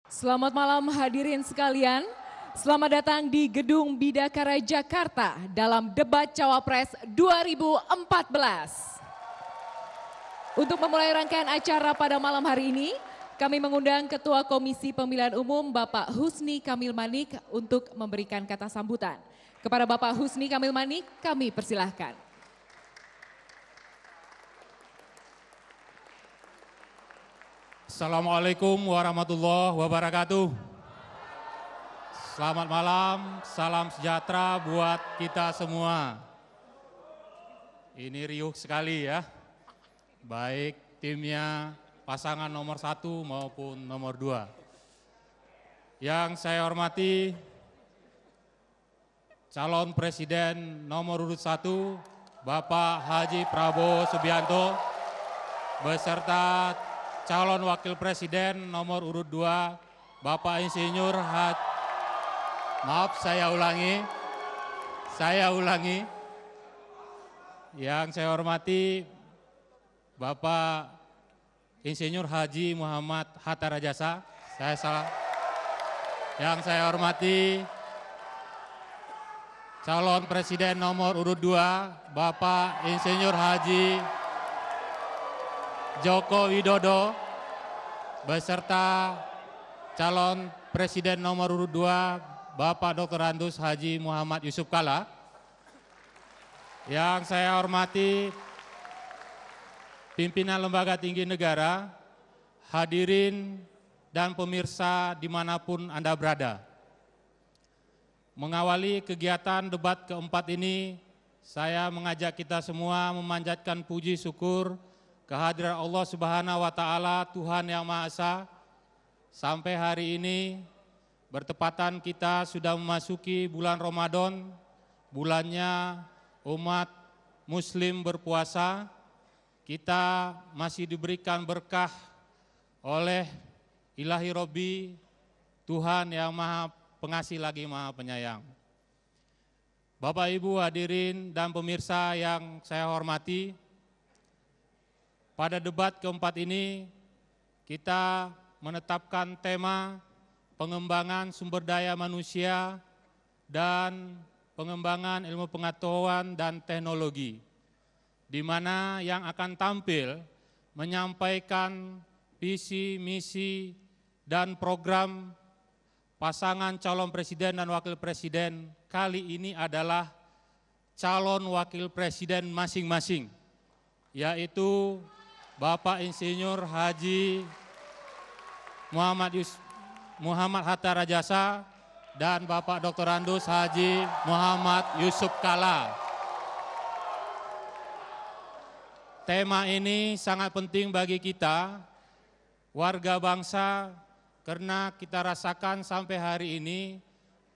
Selamat malam hadirin sekalian. Selamat datang di Gedung Bidakara Jakarta dalam debat Cawapres 2014. Untuk memulai rangkaian acara pada malam hari ini, kami mengundang Ketua Komisi Pemilihan Umum Bapak Husni Kamil Manik untuk memberikan kata sambutan. Kepada Bapak Husni Kamil Manik, kami persilahkan. Assalamualaikum warahmatullahi wabarakatuh. Selamat malam, salam sejahtera buat kita semua. Ini riuh sekali ya, baik timnya pasangan nomor 1 maupun nomor 2. Yang saya hormati calon presiden nomor urut 1 Bapak Haji Prabowo Subianto beserta calon wakil presiden nomor urut 2 Bapak Insinyur saya ulangi. Yang saya hormati Bapak Insinyur Haji Muhammad Hatta Rajasa. Saya salah. Yang saya hormati calon presiden nomor urut 2 Bapak Insinyur Haji Joko Widodo beserta calon presiden nomor urut 2 Bapak Dr. Andus Haji Muhammad Yusuf Kalla. Yang saya hormati pimpinan lembaga tinggi negara, hadirin dan pemirsa dimanapun Anda berada. Mengawali kegiatan debat keempat ini, saya mengajak kita semua memanjatkan puji syukur kehadiran Allah Subhanahu wa Ta'ala, Tuhan Yang Maha Esa. Sampai hari ini bertepatan kita sudah memasuki bulan Ramadan, bulannya umat Muslim berpuasa. Kita masih diberikan berkah oleh Ilahi Robbi, Tuhan Yang Maha Pengasih lagi Maha Penyayang. Bapak Ibu hadirin dan pemirsa yang saya hormati, pada debat keempat ini kita menetapkan tema pengembangan sumber daya manusia dan pengembangan ilmu pengetahuan dan teknologi, di mana yang akan tampil menyampaikan visi, misi, dan program pasangan calon presiden dan wakil presiden kali ini adalah calon wakil presiden masing-masing, yaitu Bapak Insinyur Haji Muhammad Hatta Rajasa dan Bapak Dr. Andus Haji Muhammad Yusuf Kalla. Tema ini sangat penting bagi kita, warga bangsa, karena kita rasakan sampai hari ini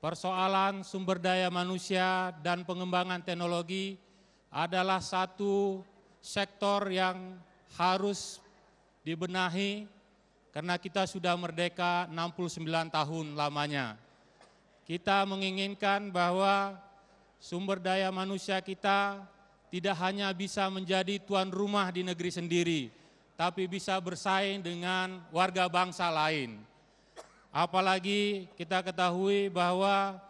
persoalan sumber daya manusia dan pengembangan teknologi adalah satu sektor yang harus dibenahi karena kita sudah merdeka 69 tahun lamanya. Kita menginginkan bahwa sumber daya manusia kita tidak hanya bisa menjadi tuan rumah di negeri sendiri, tapi bisa bersaing dengan warga bangsa lain. Apalagi kita ketahui bahwa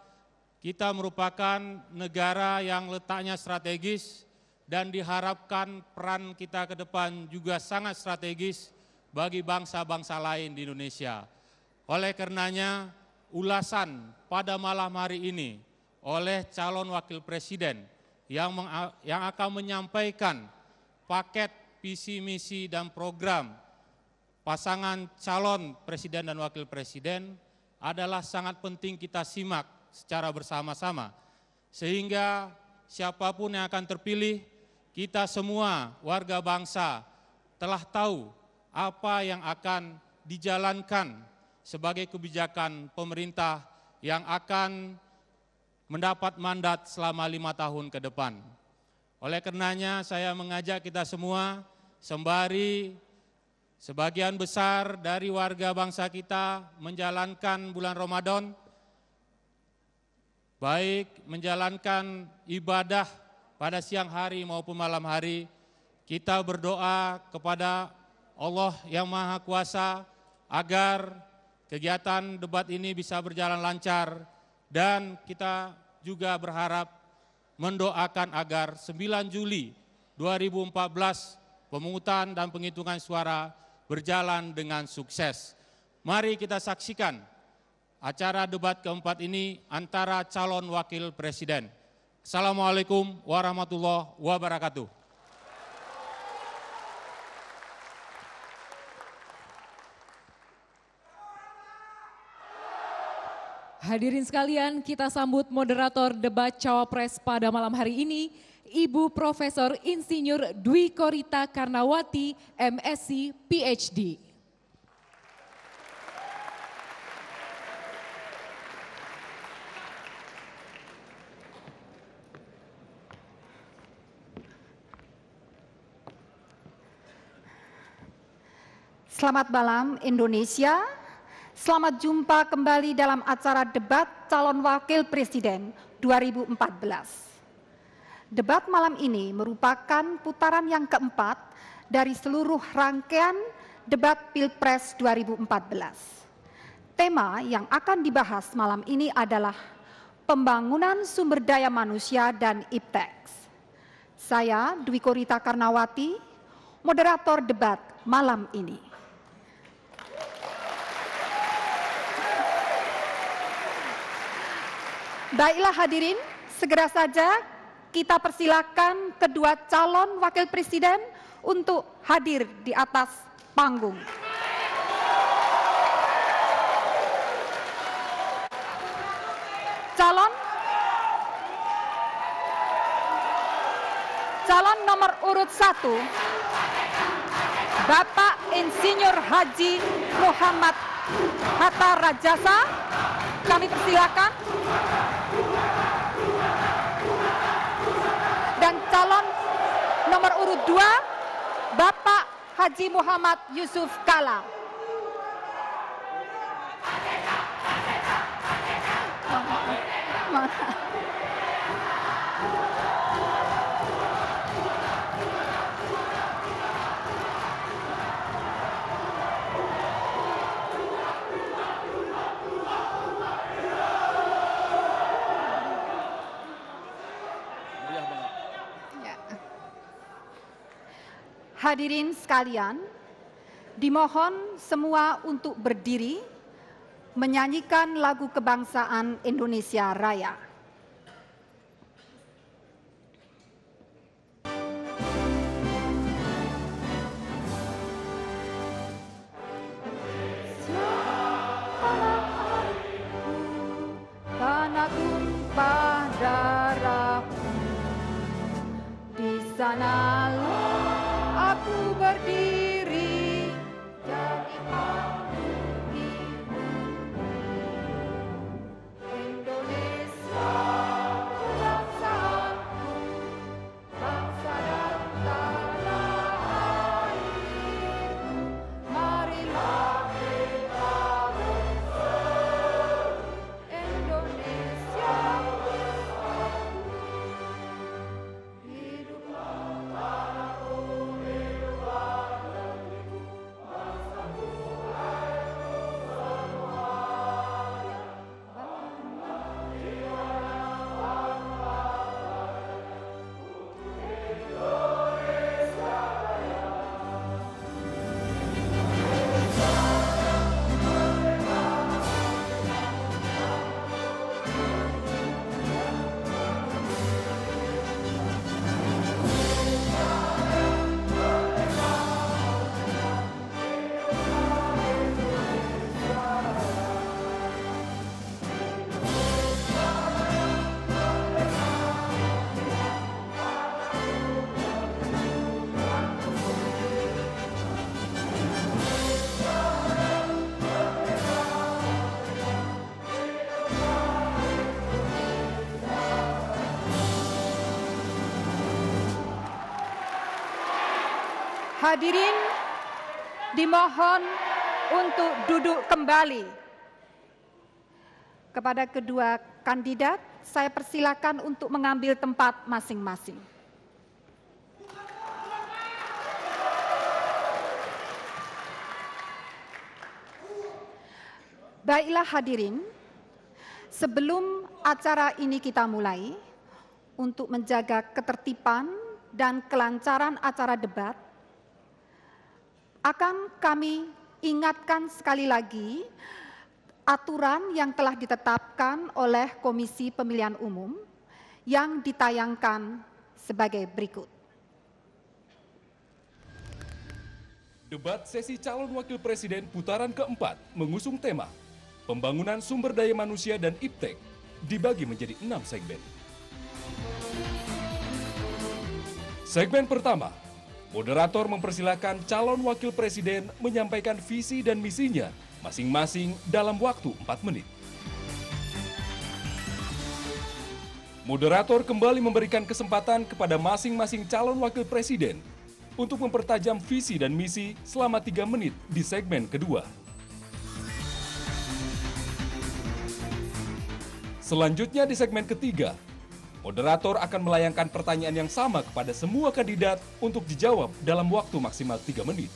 kita merupakan negara yang letaknya strategis dan diharapkan peran kita ke depan juga sangat strategis bagi bangsa-bangsa lain di Indonesia. Oleh karenanya, ulasan pada malam hari ini oleh calon wakil presiden yang akan menyampaikan paket visi, misi, dan program pasangan calon presiden dan wakil presiden adalah sangat penting kita simak secara bersama-sama. Sehingga siapapun yang akan terpilih, kita semua warga bangsa telah tahu apa yang akan dijalankan sebagai kebijakan pemerintah yang akan mendapat mandat selama 5 tahun ke depan. Oleh karenanya saya mengajak kita semua, sembari sebagian besar dari warga bangsa kita menjalankan bulan Ramadan, baik menjalankan ibadah pada siang hari maupun malam hari, kita berdoa kepada Allah yang Maha Kuasa agar kegiatan debat ini bisa berjalan lancar dan kita juga berharap mendoakan agar 9 Juli 2014 pemungutan dan penghitungan suara berjalan dengan sukses. Mari kita saksikan acara debat keempat ini antara calon wakil presiden. Assalamualaikum warahmatullahi wabarakatuh. Hadirin sekalian, kita sambut moderator debat Cawapres pada malam hari ini, Ibu Profesor Insinyur Dwi Korita Karnawati, MSc, PhD. Selamat malam Indonesia, selamat jumpa kembali dalam acara debat calon wakil presiden 2014. Debat malam ini merupakan putaran yang keempat dari seluruh rangkaian debat Pilpres 2014. Tema yang akan dibahas malam ini adalah pembangunan sumber daya manusia dan iptek. Saya Dwi Korita Karnawati, moderator debat malam ini. Baiklah hadirin, segera saja kita persilakan kedua calon wakil presiden untuk hadir di atas panggung. Calon nomor urut 1, Bapak Insinyur Haji Muhammad Hatta Rajasa, kami persilakan. Dan calon nomor urut 2, Bapak Haji Muhammad Yusuf Kala. Hadirin sekalian, dimohon semua untuk berdiri menyanyikan lagu kebangsaan Indonesia Raya. Tanah tumpah darahku, di sanalah aku berdiri, jadikan dirimu Indonesia, bangsaku, bangsa dan tanah airku. Marilah kita bersatu, Indonesia bersatu. Hiduplah tanahku, hadirin dimohon untuk duduk kembali. Kepada kedua kandidat, saya persilakan untuk mengambil tempat masing-masing. Baiklah hadirin, sebelum acara ini kita mulai, untuk menjaga ketertiban dan kelancaran acara debat, akan kami ingatkan sekali lagi aturan yang telah ditetapkan oleh Komisi Pemilihan Umum yang ditayangkan sebagai berikut. Debat sesi calon wakil presiden putaran keempat mengusung tema Pembangunan Sumber Daya Manusia dan Iptek dibagi menjadi 6 segmen. Segmen pertama, moderator mempersilahkan calon wakil presiden menyampaikan visi dan misinya masing-masing dalam waktu 4 menit. Moderator kembali memberikan kesempatan kepada masing-masing calon wakil presiden untuk mempertajam visi dan misi selama 3 menit di segmen kedua. Selanjutnya di segmen ketiga, moderator akan melayangkan pertanyaan yang sama kepada semua kandidat untuk dijawab dalam waktu maksimal 3 menit.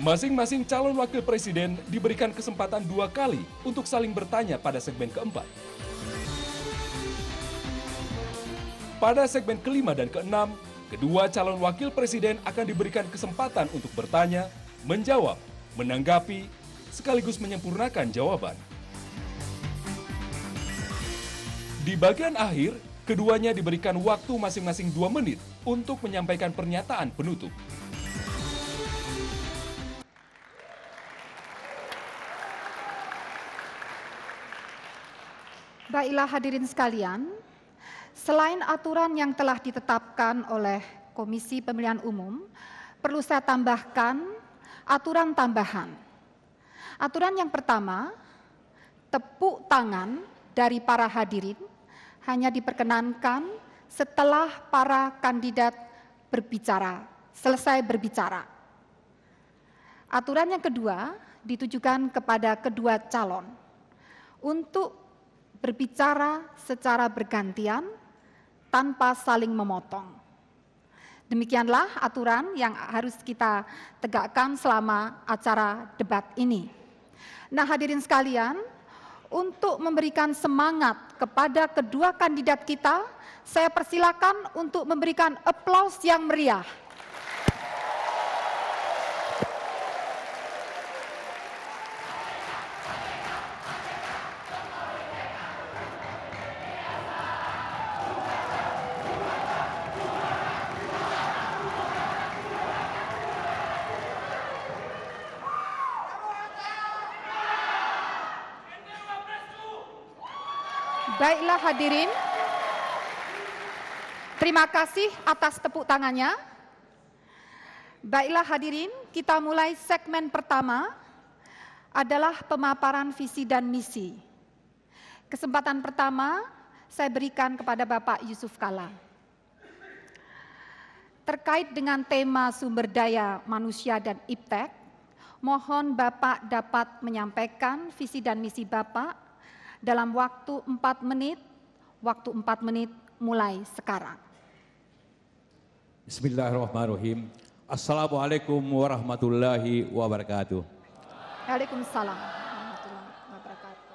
Masing-masing calon wakil presiden diberikan kesempatan 2 kali untuk saling bertanya pada segmen keempat. Pada segmen kelima dan keenam, kedua calon wakil presiden akan diberikan kesempatan untuk bertanya, menjawab, menanggapi, sekaligus menyempurnakan jawaban. Di bagian akhir, keduanya diberikan waktu masing-masing 2 menit untuk menyampaikan pernyataan penutup. Baiklah hadirin sekalian, selain aturan yang telah ditetapkan oleh Komisi Pemilihan Umum, perlu saya tambahkan aturan tambahan. Aturan yang pertama, tepuk tangan dari para hadirin hanya diperkenankan setelah para kandidat selesai berbicara. Aturan yang kedua ditujukan kepada kedua calon untuk berbicara secara bergantian tanpa saling memotong. Demikianlah aturan yang harus kita tegakkan selama acara debat ini. Nah, hadirin sekalian, untuk memberikan semangat kepada kedua kandidat kita, saya persilakan untuk memberikan aplaus yang meriah. Baiklah hadirin, terima kasih atas tepuk tangannya. Baiklah hadirin, kita mulai segmen pertama adalah pemaparan visi dan misi. Kesempatan pertama saya berikan kepada Bapak Yusuf Kalla. Terkait dengan tema sumber daya manusia dan Iptek, mohon Bapak dapat menyampaikan visi dan misi Bapak dalam waktu 4 menit, mulai sekarang. Bismillahirrahmanirrahim. Assalamualaikum warahmatullahi wabarakatuh. Waalaikumsalam warahmatullahi wabarakatuh.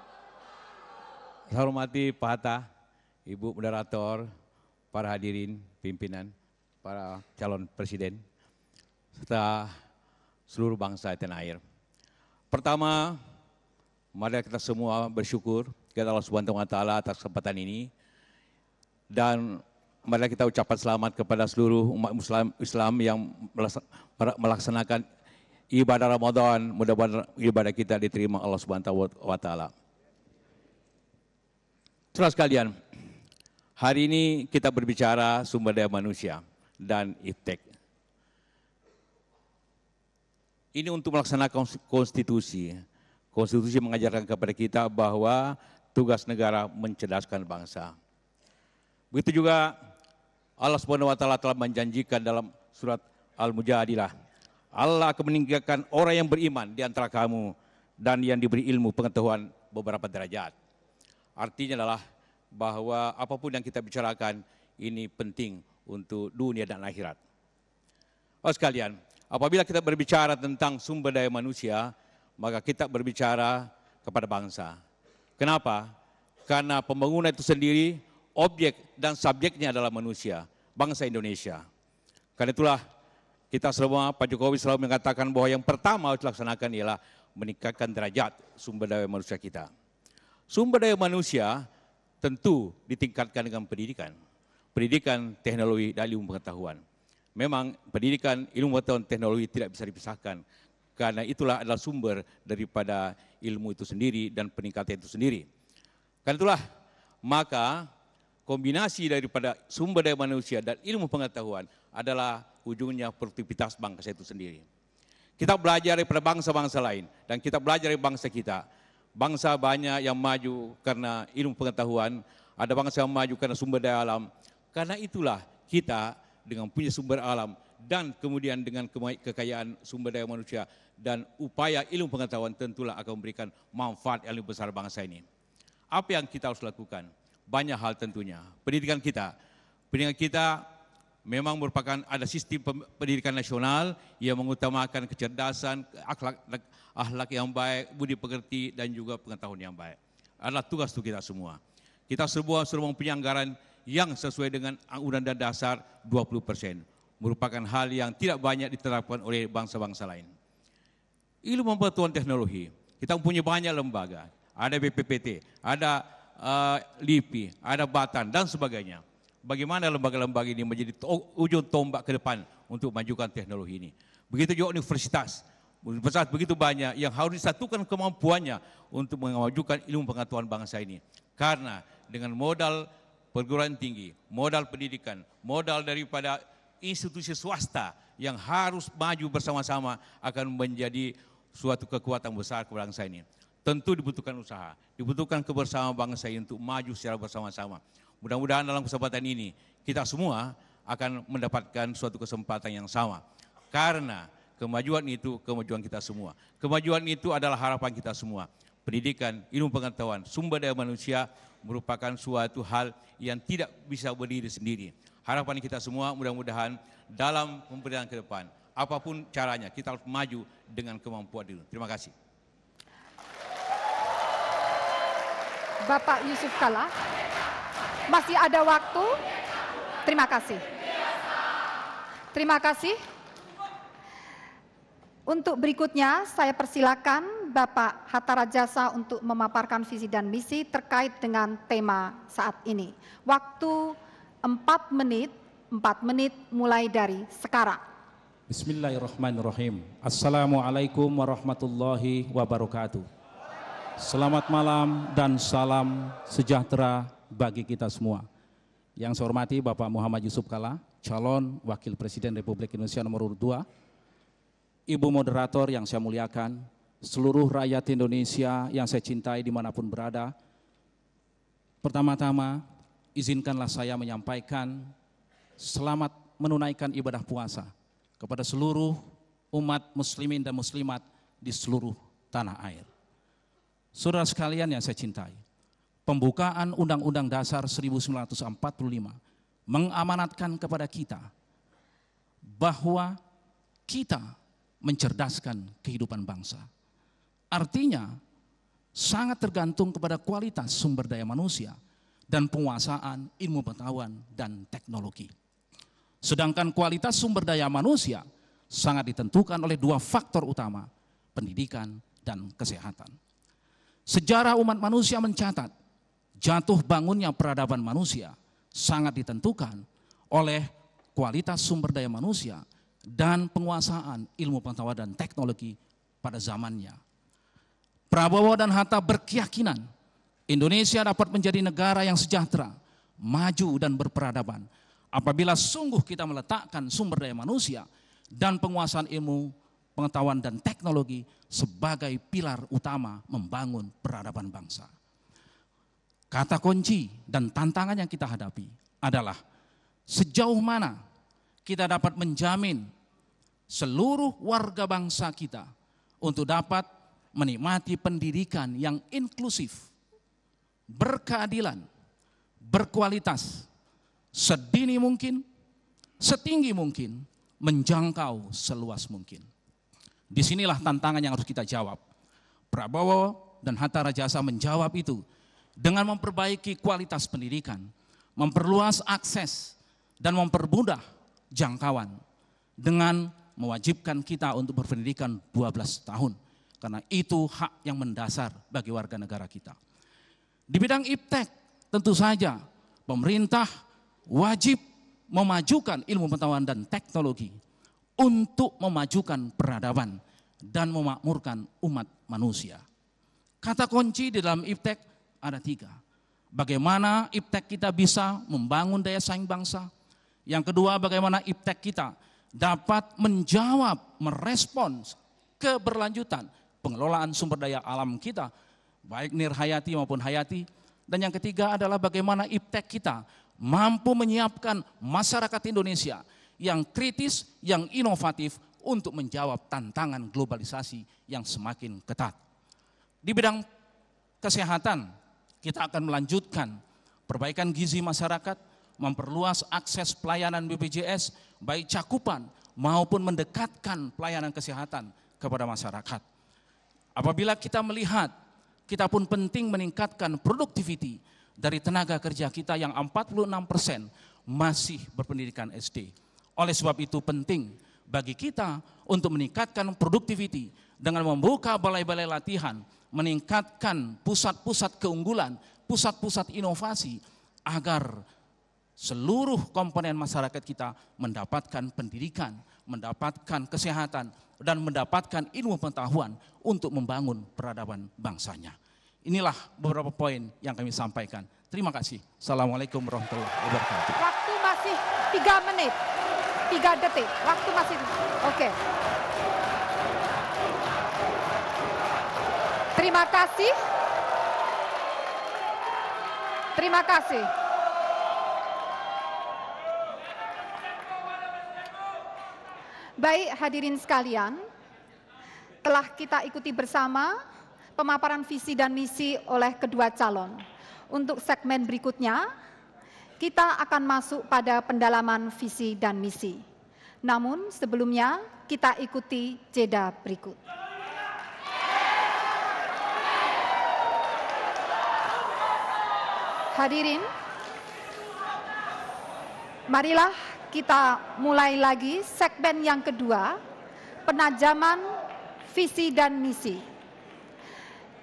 Saya hormati Pak Hatta, Ibu Moderator, para hadirin, pimpinan, para calon presiden, serta seluruh bangsa tanah air. Pertama, mari kita semua bersyukur kepada Allah Subhanahu wa Ta'ala atas kesempatan ini, dan mari kita ucapkan selamat kepada seluruh umat Islam yang melaksanakan ibadah Ramadan. Mudah-mudahan ibadah kita diterima Allah Subhanahu wa Ta'ala. Saudara sekalian, hari ini kita berbicara sumber daya manusia dan Iptek. Ini untuk melaksanakan konstitusi. Konstitusi mengajarkan kepada kita bahwa tugas negara mencerdaskan bangsa. Begitu juga Allah Subhanahu wa Ta'ala telah menjanjikan dalam surat Al-Mujadilah, Allah akan meninggikan orang yang beriman di antara kamu dan yang diberi ilmu pengetahuan beberapa derajat. Artinya adalah bahwa apapun yang kita bicarakan ini penting untuk dunia dan akhirat. Oh sekalian, apabila kita berbicara tentang sumber daya manusia, maka kita berbicara kepada bangsa. Kenapa? Karena pembangunan itu sendiri, objek dan subjeknya adalah manusia, bangsa Indonesia. Karena itulah kita semua, Pak Jokowi selalu mengatakan bahwa yang pertama harus dilaksanakan ialah meningkatkan derajat sumber daya manusia kita. Sumber daya manusia tentu ditingkatkan dengan pendidikan. Pendidikan, teknologi, dan ilmu pengetahuan. Memang pendidikan, ilmu pengetahuan, teknologi tidak bisa dipisahkan. Karena itulah adalah sumber daripada ilmu itu sendiri dan peningkatan itu sendiri. Karena itulah, maka kombinasi daripada sumber daya manusia dan ilmu pengetahuan adalah ujungnya produktivitas bangsa itu sendiri. Kita belajar daripada bangsa-bangsa lain dan kita belajar dari bangsa kita. Bangsa banyak yang maju karena ilmu pengetahuan, ada bangsa yang maju karena sumber daya alam. Karena itulah kita dengan punya sumber alam dan kemudian dengan kekayaan sumber daya manusia dan upaya ilmu pengetahuan tentulah akan memberikan manfaat yang lebih besar bangsa ini. Apa yang kita harus lakukan? Banyak hal tentunya. Pendidikan kita memang merupakan ada sistem pendidikan nasional yang mengutamakan kecerdasan, akhlak yang baik, budi pekerti dan juga pengetahuan yang baik. Adalah tugas untuk kita semua. Kita semua mempunyai anggaran yang sesuai dengan Undang-Undang Dasar 20%. Merupakan hal yang tidak banyak diterapkan oleh bangsa-bangsa lain. Ilmu pengetahuan teknologi, kita mempunyai banyak lembaga. Ada BPPT, ada LIPI, ada Batan dan sebagainya. Bagaimana lembaga-lembaga ini menjadi ujung tombak ke depan untuk majukan teknologi ini. Begitu juga universitas begitu banyak yang harus disatukan kemampuannya untuk memajukan ilmu pengetahuan bangsa ini. Karena dengan modal perguruan tinggi, modal pendidikan, modal daripada institusi swasta yang harus maju bersama-sama akan menjadi suatu kekuatan besar ke bangsa ini. Tentu dibutuhkan usaha, dibutuhkan kebersamaan bangsa ini untuk maju secara bersama-sama. Mudah-mudahan dalam kesempatan ini kita semua akan mendapatkan suatu kesempatan yang sama. Karena kemajuan itu kemajuan kita semua. Kemajuan itu adalah harapan kita semua. Pendidikan, ilmu pengetahuan, sumber daya manusia merupakan suatu hal yang tidak bisa berdiri sendiri. Harapan kita semua mudah-mudahan dalam pemerintahan ke depan, apapun caranya kita harus maju dengan kemampuan itu. Terima kasih. Bapak Yusuf Kalla, masih ada waktu? Terima kasih. Terima kasih. Untuk berikutnya saya persilakan Bapak Hatta Rajasa untuk memaparkan visi dan misi terkait dengan tema saat ini. Waktu 4 menit mulai dari sekarang. Bismillahirrahmanirrahim. Assalamualaikum warahmatullahi wabarakatuh. Selamat malam dan salam sejahtera bagi kita semua. Yang saya hormati Bapak Muhammad Yusuf Kalla, calon Wakil Presiden Republik Indonesia nomor 2. Ibu moderator yang saya muliakan, seluruh rakyat Indonesia yang saya cintai dimanapun berada. Pertama-tama, izinkanlah saya menyampaikan selamat menunaikan ibadah puasa kepada seluruh umat muslimin dan muslimat di seluruh tanah air. Saudara sekalian yang saya cintai, pembukaan Undang-Undang Dasar 1945 mengamanatkan kepada kita bahwa kita mencerdaskan kehidupan bangsa. Artinya sangat tergantung kepada kualitas sumber daya manusia dan penguasaan ilmu pengetahuan dan teknologi. Sedangkan kualitas sumber daya manusia sangat ditentukan oleh 2 faktor utama, pendidikan dan kesehatan. Sejarah umat manusia mencatat jatuh bangunnya peradaban manusia sangat ditentukan oleh kualitas sumber daya manusia dan penguasaan ilmu pengetahuan dan teknologi pada zamannya. Prabowo dan Hatta berkeyakinan Indonesia dapat menjadi negara yang sejahtera, maju dan berperadaban apabila sungguh kita meletakkan sumber daya manusia dan penguasaan ilmu pengetahuan dan teknologi sebagai pilar utama membangun peradaban bangsa. Kata kunci dan tantangan yang kita hadapi adalah sejauh mana kita dapat menjamin seluruh warga bangsa kita untuk dapat menikmati pendidikan yang inklusif, berkeadilan, berkualitas, sedini mungkin, setinggi mungkin, menjangkau seluas mungkin. Disinilah tantangan yang harus kita jawab. Prabowo dan Hatta Rajasa menjawab itu dengan memperbaiki kualitas pendidikan, memperluas akses dan mempermudah jangkauan dengan mewajibkan kita untuk berpendidikan 12 tahun. Karena itu hak yang mendasar bagi warga negara kita. Di bidang iptek tentu saja pemerintah wajib memajukan ilmu pengetahuan dan teknologi untuk memajukan peradaban dan memakmurkan umat manusia. Kata kunci di dalam iptek ada 3. Bagaimana iptek kita bisa membangun daya saing bangsa. Yang kedua, bagaimana iptek kita dapat menjawab, merespons keberlanjutan pengelolaan sumber daya alam kita, baik nirhayati maupun hayati. Dan yang ketiga adalah bagaimana iptek kita mampu menyiapkan masyarakat Indonesia yang kritis, yang inovatif untuk menjawab tantangan globalisasi yang semakin ketat. Di bidang kesehatan, kita akan melanjutkan perbaikan gizi masyarakat, memperluas akses pelayanan BPJS, baik cakupan maupun mendekatkan pelayanan kesehatan kepada masyarakat. Apabila kita melihat, kita pun penting meningkatkan produktiviti dari tenaga kerja kita yang 46% masih berpendidikan SD. Oleh sebab itu penting bagi kita untuk meningkatkan produktiviti dengan membuka balai-balai latihan, meningkatkan pusat-pusat keunggulan, pusat-pusat inovasi agar seluruh komponen masyarakat kita mendapatkan pendidikan, mendapatkan kesehatan, dan mendapatkan ilmu pengetahuan untuk membangun peradaban bangsanya. Inilah beberapa poin yang kami sampaikan. Terima kasih. Assalamualaikum warahmatullahi wabarakatuh. Waktu masih 3 menit, 3 detik. Waktu masih, oke. Terima kasih. Terima kasih. Baik hadirin sekalian, telah kita ikuti bersama pemaparan visi dan misi oleh kedua calon. Untuk segmen berikutnya, kita akan masuk pada pendalaman visi dan misi. Namun sebelumnya kita ikuti jeda berikut. Hadirin, marilah kita mulai lagi segmen yang kedua, penajaman visi dan misi.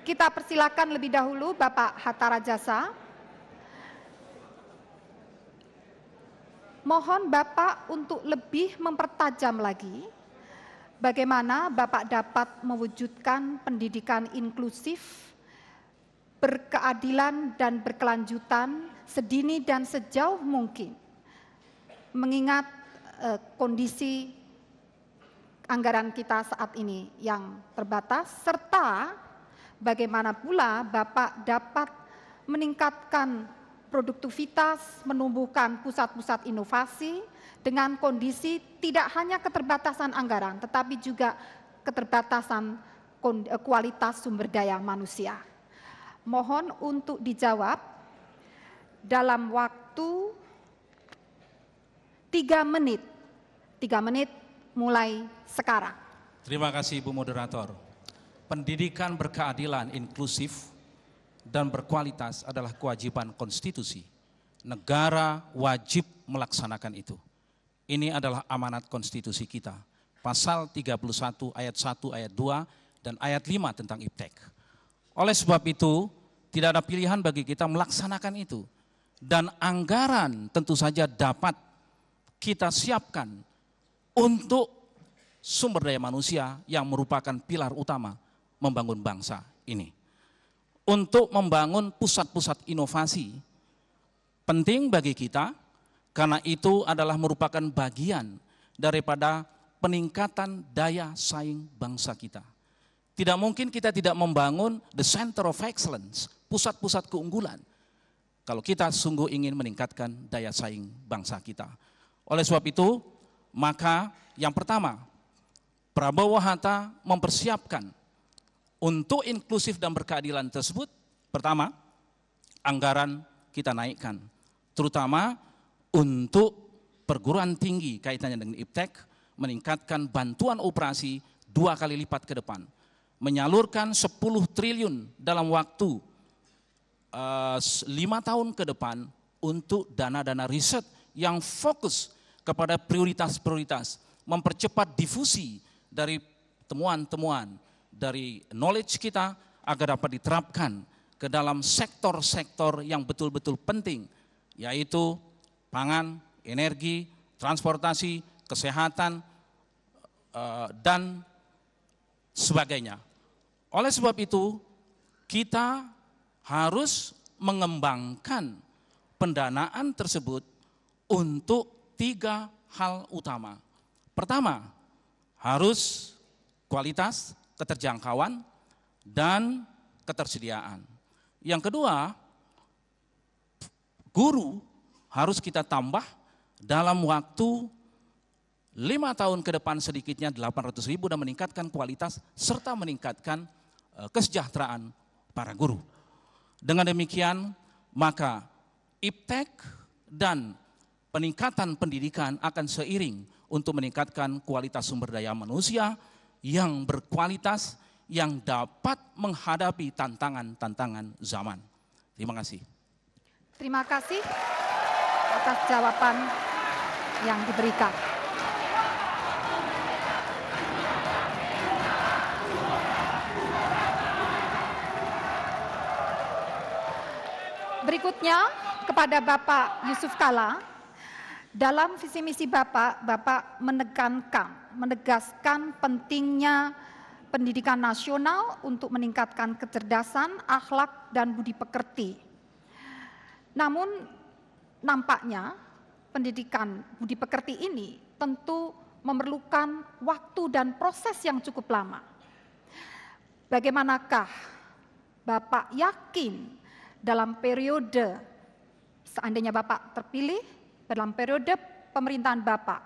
Kita persilakan lebih dahulu Bapak Hatta Rajasa. Mohon Bapak untuk lebih mempertajam lagi bagaimana Bapak dapat mewujudkan pendidikan inklusif, berkeadilan dan berkelanjutan sedini dan sejauh mungkin. Mengingat kondisi anggaran kita saat ini yang terbatas, serta bagaimana pula Bapak dapat meningkatkan produktivitas, menumbuhkan pusat-pusat inovasi dengan kondisi tidak hanya keterbatasan anggaran, tetapi juga keterbatasan kualitas sumber daya manusia. Mohon untuk dijawab dalam waktu 3 menit. 3 menit mulai sekarang. Terima kasih Ibu Moderator. Pendidikan berkeadilan, inklusif, dan berkualitas adalah kewajiban konstitusi. Negara wajib melaksanakan itu. Ini adalah amanat konstitusi kita. Pasal 31 ayat 1, ayat 2, dan ayat 5 tentang iptek. Oleh sebab itu, tidak ada pilihan bagi kita melaksanakan itu. Dan anggaran tentu saja dapat kita siapkan untuk sumber daya manusia yang merupakan pilar utama membangun bangsa ini. Untuk membangun pusat-pusat inovasi penting bagi kita, karena itu adalah merupakan bagian daripada peningkatan daya saing bangsa kita. Tidak mungkin kita tidak membangun the center of excellence, pusat-pusat keunggulan, kalau kita sungguh ingin meningkatkan daya saing bangsa kita. Oleh sebab itu, maka yang pertama, Prabowo Hatta mempersiapkan untuk inklusif dan berkeadilan tersebut. Pertama, anggaran kita naikkan, terutama untuk perguruan tinggi kaitannya dengan iptek, meningkatkan bantuan operasi 2 kali lipat ke depan, menyalurkan 10 triliun dalam waktu 5 tahun ke depan untuk dana-dana riset yang fokus kepada prioritas-prioritas, mempercepat difusi dari temuan-temuan dari knowledge kita agar dapat diterapkan ke dalam sektor-sektor yang betul-betul penting, yaitu pangan, energi, transportasi, kesehatan, dan sebagainya. Oleh sebab itu, kita harus mengembangkan pendanaan tersebut untuk 3 hal utama. Pertama, harus kualitas, keterjangkauan, dan ketersediaan. Yang kedua, guru harus kita tambah dalam waktu 5 tahun ke depan sedikitnya 800.000 dan meningkatkan kualitas serta meningkatkan kesejahteraan para guru. Dengan demikian, maka IPTEK dan peningkatan pendidikan akan seiring untuk meningkatkan kualitas sumber daya manusia yang berkualitas, yang dapat menghadapi tantangan-tantangan zaman. Terima kasih. Terima kasih atas jawaban yang diberikan. Berikutnya kepada Bapak Yusuf Kalla, dalam visi misi Bapak menegaskan pentingnya pendidikan nasional untuk meningkatkan kecerdasan, akhlak, dan budi pekerti. Namun nampaknya pendidikan budi pekerti ini tentu memerlukan waktu dan proses yang cukup lama. Bagaimanakah Bapak yakin dalam periode, seandainya Bapak terpilih, dalam periode pemerintahan Bapak,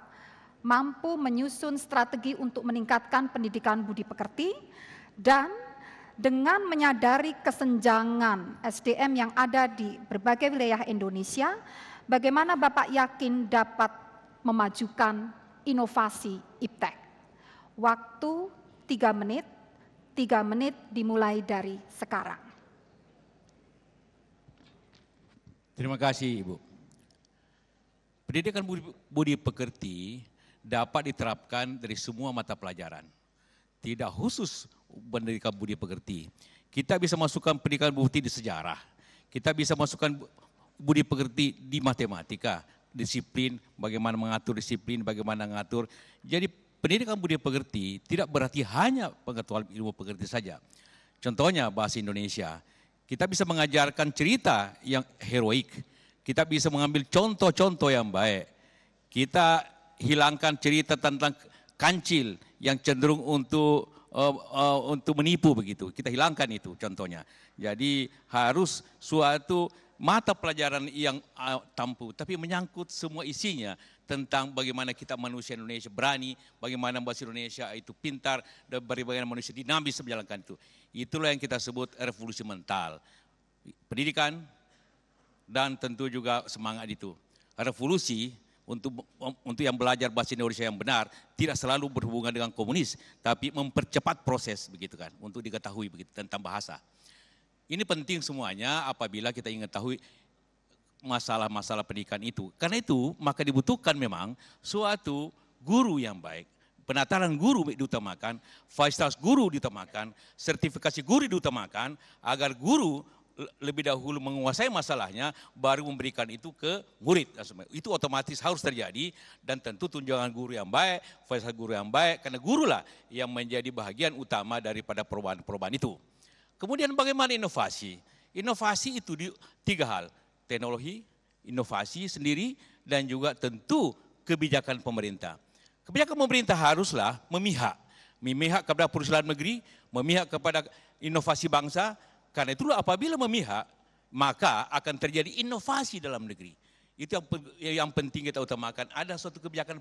mampu menyusun strategi untuk meningkatkan pendidikan budi pekerti, dan dengan menyadari kesenjangan SDM yang ada di berbagai wilayah Indonesia, bagaimana Bapak yakin dapat memajukan inovasi IPTEK? Waktu 3 menit, 3 menit dimulai dari sekarang. Terima kasih Ibu. Pendidikan budi pekerti dapat diterapkan dari semua mata pelajaran. Tidak khusus pendidikan budi pekerti. Kita bisa masukkan pendidikan budi di sejarah. Kita bisa masukkan budi pekerti di matematika, disiplin, bagaimana mengatur disiplin, bagaimana mengatur. Jadi pendidikan budi pekerti tidak berarti hanya pengetahuan ilmu pekerti saja. Contohnya bahasa Indonesia. Kita bisa mengajarkan cerita yang heroik, kita bisa mengambil contoh-contoh yang baik. Kita hilangkan cerita tentang kancil yang cenderung untuk menipu begitu. Kita hilangkan itu contohnya. Jadi harus suatu mata pelajaran yang tampu, tapi menyangkut semua isinya tentang bagaimana kita manusia Indonesia berani, bagaimana bahasa Indonesia itu pintar, dan bagaimana manusia dinamis menjalankan itu. Itulah yang kita sebut revolusi mental. Pendidikan dan tentu juga semangat itu. Revolusi untuk yang belajar bahasa Indonesia yang benar tidak selalu berhubungan dengan komunis, tapi mempercepat proses begitu kan, untuk diketahui begitu tentang bahasa. Ini penting semuanya apabila kita ingin tahu masalah-masalah pendidikan itu. Karena itu maka dibutuhkan memang suatu guru yang baik. Penataran guru diutamakan, fasilitas guru diutamakan, sertifikasi guru diutamakan, agar guru lebih dahulu menguasai masalahnya, baru memberikan itu ke murid. Itu otomatis harus terjadi, dan tentu tunjangan guru yang baik, fasilitas guru yang baik, karena gurulah yang menjadi bahagian utama daripada perubahan-perubahan itu. Kemudian bagaimana inovasi? Inovasi itu di 3 hal, teknologi, inovasi sendiri, dan juga tentu kebijakan pemerintah. Kebijakan pemerintah haruslah memihak kepada perusahaan negeri, memihak kepada inovasi bangsa, karena itulah apabila memihak, maka akan terjadi inovasi dalam negeri. Itu yang penting kita utamakan, ada suatu kebijakan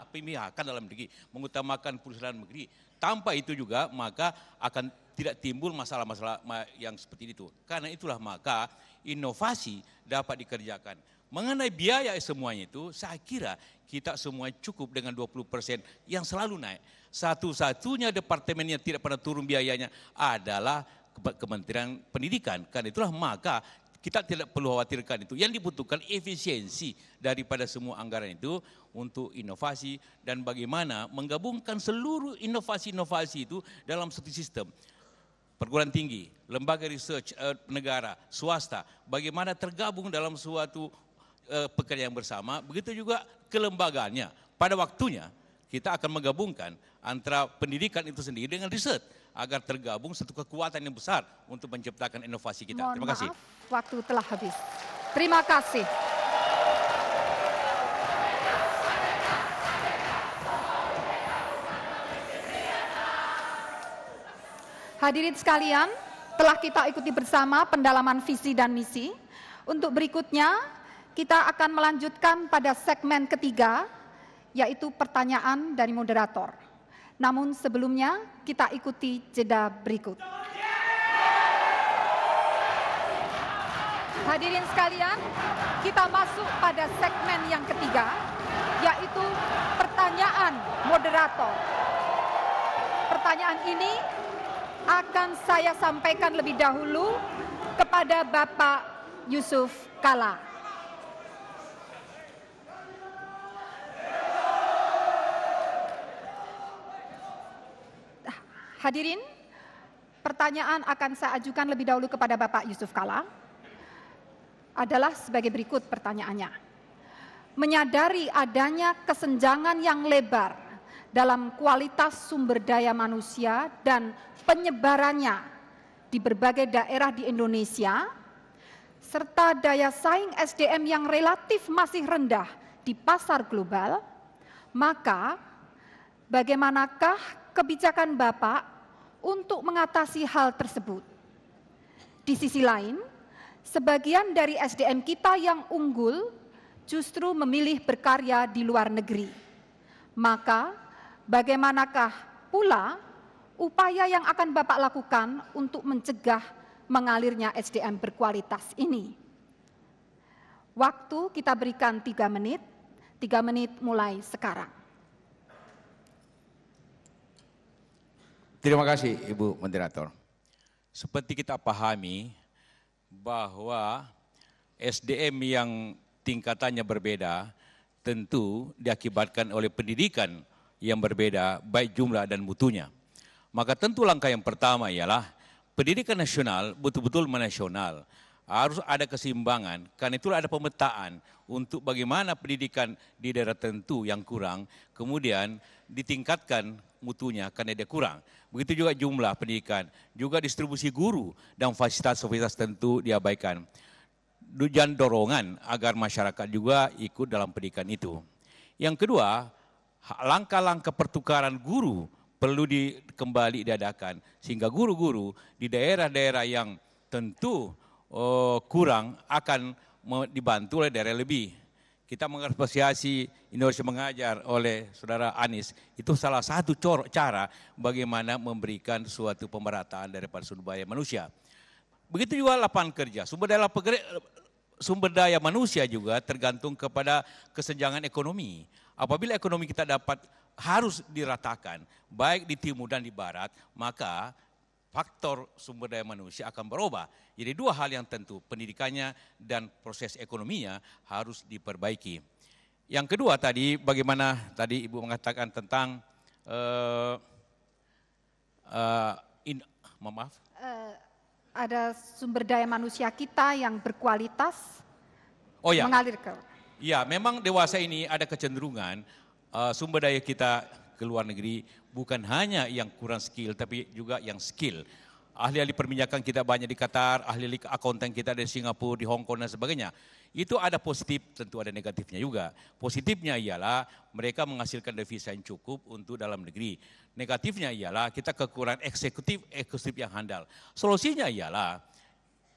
pemihakan dalam negeri, mengutamakan perusahaan negeri. Tanpa itu juga maka akan tidak timbul masalah-masalah yang seperti itu. Karena itulah maka inovasi dapat dikerjakan. Mengenai biaya semuanya itu, saya kira kita semua cukup dengan 20% yang selalu naik. Satu-satunya departemen yang tidak pernah turun biayanya adalah Kementerian Pendidikan. Karena itulah maka kita tidak perlu khawatirkan itu. Yang dibutuhkan efisiensi daripada semua anggaran itu untuk inovasi dan bagaimana menggabungkan seluruh inovasi-inovasi itu dalam satu sistem. Perguruan tinggi, lembaga research negara, swasta, bagaimana tergabung dalam suatu pekerjaan bersama, begitu juga kelembagaannya. Pada waktunya kita akan menggabungkan antara pendidikan itu sendiri dengan riset agar tergabung satu kekuatan yang besar untuk menciptakan inovasi kita. Mohon Terima kasih. maaf, waktu telah habis. Terima kasih. Hadirin sekalian, telah kita ikuti bersama pendalaman visi dan misi. Untuk berikutnya, kita akan melanjutkan pada segmen ketiga, yaitu pertanyaan dari moderator. Namun sebelumnya, kita ikuti jeda berikut. Hadirin sekalian, kita masuk pada segmen yang ketiga, yaitu pertanyaan moderator. Pertanyaan ini akan saya sampaikan lebih dahulu kepada Bapak Yusuf Kala. Hadirin, pertanyaan akan saya ajukan lebih dahulu kepada Bapak Yusuf Kala. Adalah sebagai berikut pertanyaannya. Menyadari adanya kesenjangan yang lebar dalam kualitas sumber daya manusia dan penyebarannya di berbagai daerah di Indonesia, serta daya saing SDM yang relatif masih rendah di pasar global, maka bagaimanakah kebijakan Bapak untuk mengatasi hal tersebut? Di sisi lain, sebagian dari SDM kita yang unggul justru memilih berkarya di luar negeri. Maka, bagaimanakah pula upaya yang akan Bapak lakukan untuk mencegah mengalirnya SDM berkualitas ini? Waktu kita berikan 3 menit mulai sekarang. Terima kasih Ibu Moderator. Seperti kita pahami bahwa SDM yang tingkatannya berbeda tentu diakibatkan oleh pendidikan yang berbeda baik jumlah dan mutunya. Maka tentu langkah yang pertama ialah pendidikan nasional betul-betul menasional. Harus ada keseimbangan, karena itulah ada pemetaan untuk bagaimana pendidikan di daerah tertentu yang kurang, kemudian ditingkatkan mutunya karena dia kurang. Begitu juga jumlah pendidikan, juga distribusi guru dan fasilitas-fasilitas tentu diabaikan. Dan dorongan agar masyarakat juga ikut dalam pendidikan itu. Yang kedua, langkah-langkah pertukaran guru perlu kembali diadakan, sehingga guru-guru di daerah-daerah yang tentu kurang akan dibantu oleh daerah lebih. Kita mengapresiasi Indonesia Mengajar oleh Saudara Anies, itu salah satu cara bagaimana memberikan suatu pemerataan daripada sumber daya manusia. Begitu juga lapangan kerja, sumber daya manusia juga tergantung kepada kesenjangan ekonomi. Apabila ekonomi kita harus diratakan, baik di timur dan di barat, maka faktor sumber daya manusia akan berubah. Jadi 2 hal yang tentu, pendidikannya dan proses ekonominya harus diperbaiki. Yang kedua tadi, bagaimana tadi Ibu mengatakan tentang, Ada sumber daya manusia kita yang berkualitas mengalir ke. Ya, memang dewasa ini ada kecenderungan sumber daya kita ke luar negeri bukan hanya yang kurang skill tapi juga yang skill. Ahli-ahli perminyakan kita banyak di Qatar, ahli-ahli akuntan kita di Singapura, di Hong Kong dan sebagainya. Itu ada positif, tentu ada negatifnya juga. Positifnya ialah mereka menghasilkan devisa yang cukup untuk dalam negeri. Negatifnya ialah kita kekurangan eksekutif yang handal. Solusinya ialah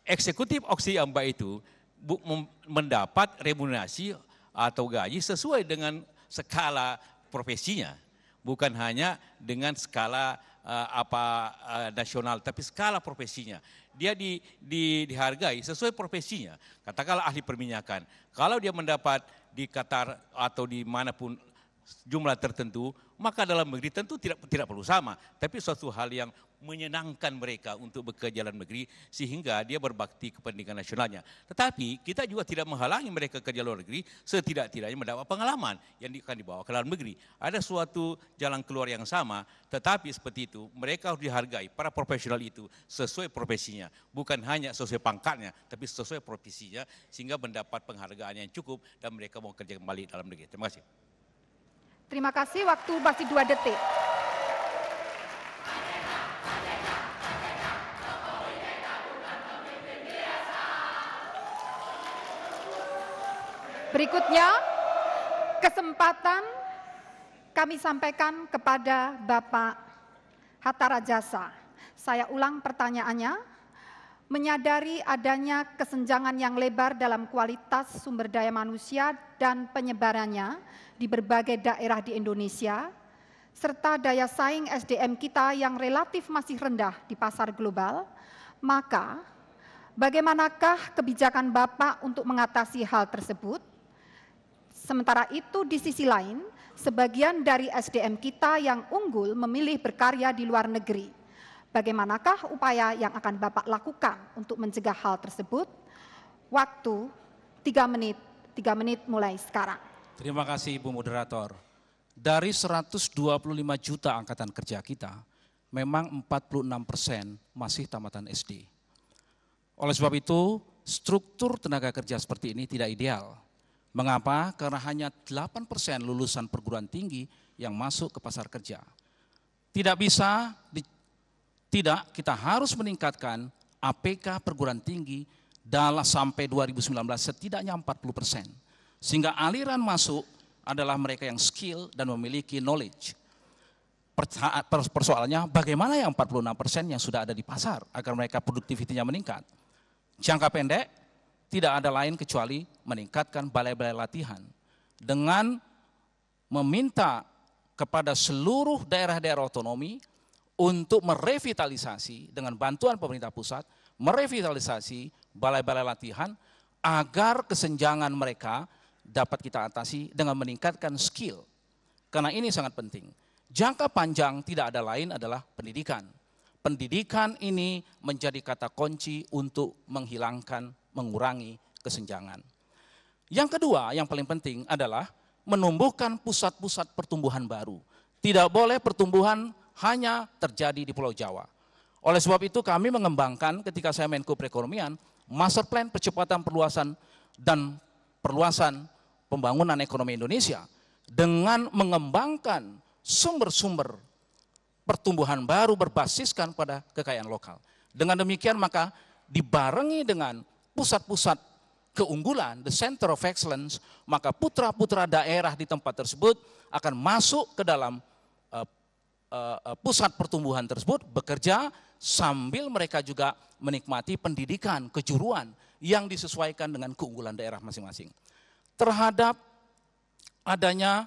eksekutif yang baik itu mendapat remunerasi atau gaji sesuai dengan skala profesinya. Bukan hanya dengan skala nasional, tapi skala profesinya. Dia dihargai sesuai profesinya. Katakanlah ahli perminyakan. Kalau dia mendapat di Qatar atau di manapun jumlah tertentu, maka dalam negeri tentu tidak perlu sama. Tapi suatu hal yang menyenangkan mereka untuk bekerja dalam negeri sehingga dia berbakti kepentingan nasionalnya. Tetapi kita juga tidak menghalangi mereka kerja luar negeri setidak-tidaknya mendapat pengalaman yang akan dibawa ke dalam negeri. Ada suatu jalan keluar yang sama, tetapi seperti itu mereka harus dihargai, para profesional itu sesuai profesinya, bukan hanya sesuai pangkatnya, tapi sesuai profesinya sehingga mendapat penghargaan yang cukup dan mereka mau kerja kembali dalam negeri. Terima kasih. Terima kasih, waktu masih 2 detik. Berikutnya, kesempatan kami sampaikan kepada Bapak Hatta Rajasa. Saya ulang pertanyaannya, menyadari adanya kesenjangan yang lebar dalam kualitas sumber daya manusia dan penyebarannya di berbagai daerah di Indonesia, serta daya saing SDM kita yang relatif masih rendah di pasar global, maka bagaimanakah kebijakan Bapak untuk mengatasi hal tersebut? Sementara itu di sisi lain, sebagian dari SDM kita yang unggul memilih berkarya di luar negeri. Bagaimanakah upaya yang akan Bapak lakukan untuk mencegah hal tersebut? Waktu 3 menit mulai sekarang. Terima kasih Ibu Moderator. Dari 125 juta angkatan kerja kita, memang 46% masih tamatan SD. Oleh sebab itu, struktur tenaga kerja seperti ini tidak ideal. Mengapa? Karena hanya 8% lulusan perguruan tinggi yang masuk ke pasar kerja. Kita harus meningkatkan APK perguruan tinggi dalam sampai 2019 setidaknya 40%. Sehingga aliran masuk adalah mereka yang skill dan memiliki knowledge. Persoalannya bagaimana yang 46% yang sudah ada di pasar agar mereka produktivitinya meningkat. Jangka pendek, tidak ada lain kecuali meningkatkan balai-balai latihan dengan meminta kepada seluruh daerah-daerah otonomi untuk merevitalisasi dengan bantuan pemerintah pusat, merevitalisasi balai-balai latihan agar kesenjangan mereka dapat kita atasi dengan meningkatkan skill. Karena ini sangat penting. Jangka panjang tidak ada lain adalah pendidikan. Pendidikan ini menjadi kata kunci untuk mengurangi kesenjangan. Yang kedua, yang paling penting adalah menumbuhkan pusat-pusat pertumbuhan baru. Tidak boleh pertumbuhan hanya terjadi di Pulau Jawa. Oleh sebab itu kami mengembangkan ketika saya Menko Perekonomian, Master Plan Percepatan Perluasan dan Perluasan Pembangunan Ekonomi Indonesia dengan mengembangkan sumber-sumber pertumbuhan baru berbasiskan pada kekayaan lokal. Dengan demikian maka dibarengi dengan pusat-pusat keunggulan, the center of excellence, maka putra-putra daerah di tempat tersebut akan masuk ke dalam pusat pertumbuhan tersebut, bekerja sambil mereka juga menikmati pendidikan, kejuruan yang disesuaikan dengan keunggulan daerah masing-masing. Terhadap adanya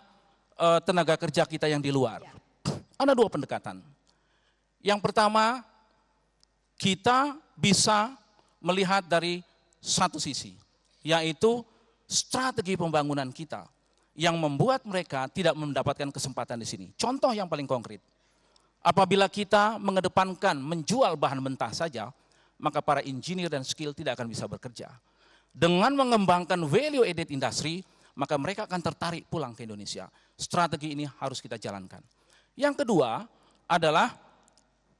tenaga kerja kita yang di luar, ada 2 pendekatan. Yang pertama, kita bisa melihat dari satu sisi, yaitu strategi pembangunan kita yang membuat mereka tidak mendapatkan kesempatan di sini. Contoh yang paling konkret, apabila kita mengedepankan menjual bahan mentah saja, maka para engineer dan skill tidak akan bisa bekerja. Dengan mengembangkan value added industry, maka mereka akan tertarik pulang ke Indonesia. Strategi ini harus kita jalankan. Yang kedua adalah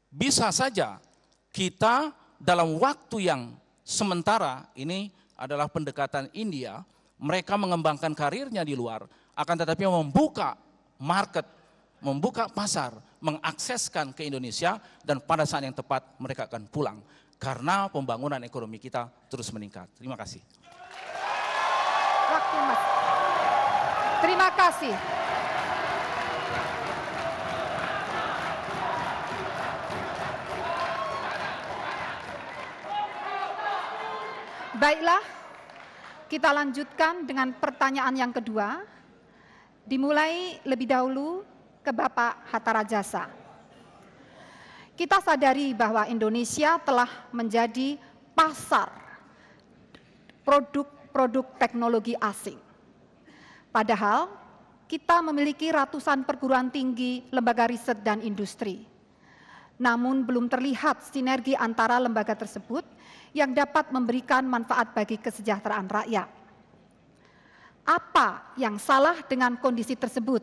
bisa saja kita dalam waktu yang sementara, ini adalah pendekatan India, mereka mengembangkan karirnya di luar, akan tetapi membuka market, membuka pasar, mengakseskan ke Indonesia, dan pada saat yang tepat mereka akan pulang. Karena pembangunan ekonomi kita terus meningkat. Terima kasih. Waktu Mas. Terima kasih. Baiklah, kita lanjutkan dengan pertanyaan yang kedua. Dimulai lebih dahulu ke Bapak Hatta Rajasa. Kita sadari bahwa Indonesia telah menjadi pasar produk-produk teknologi asing. Padahal kita memiliki ratusan perguruan tinggi, lembaga riset dan industri. Namun belum terlihat sinergi antara lembaga tersebut yang dapat memberikan manfaat bagi kesejahteraan rakyat. Apa yang salah dengan kondisi tersebut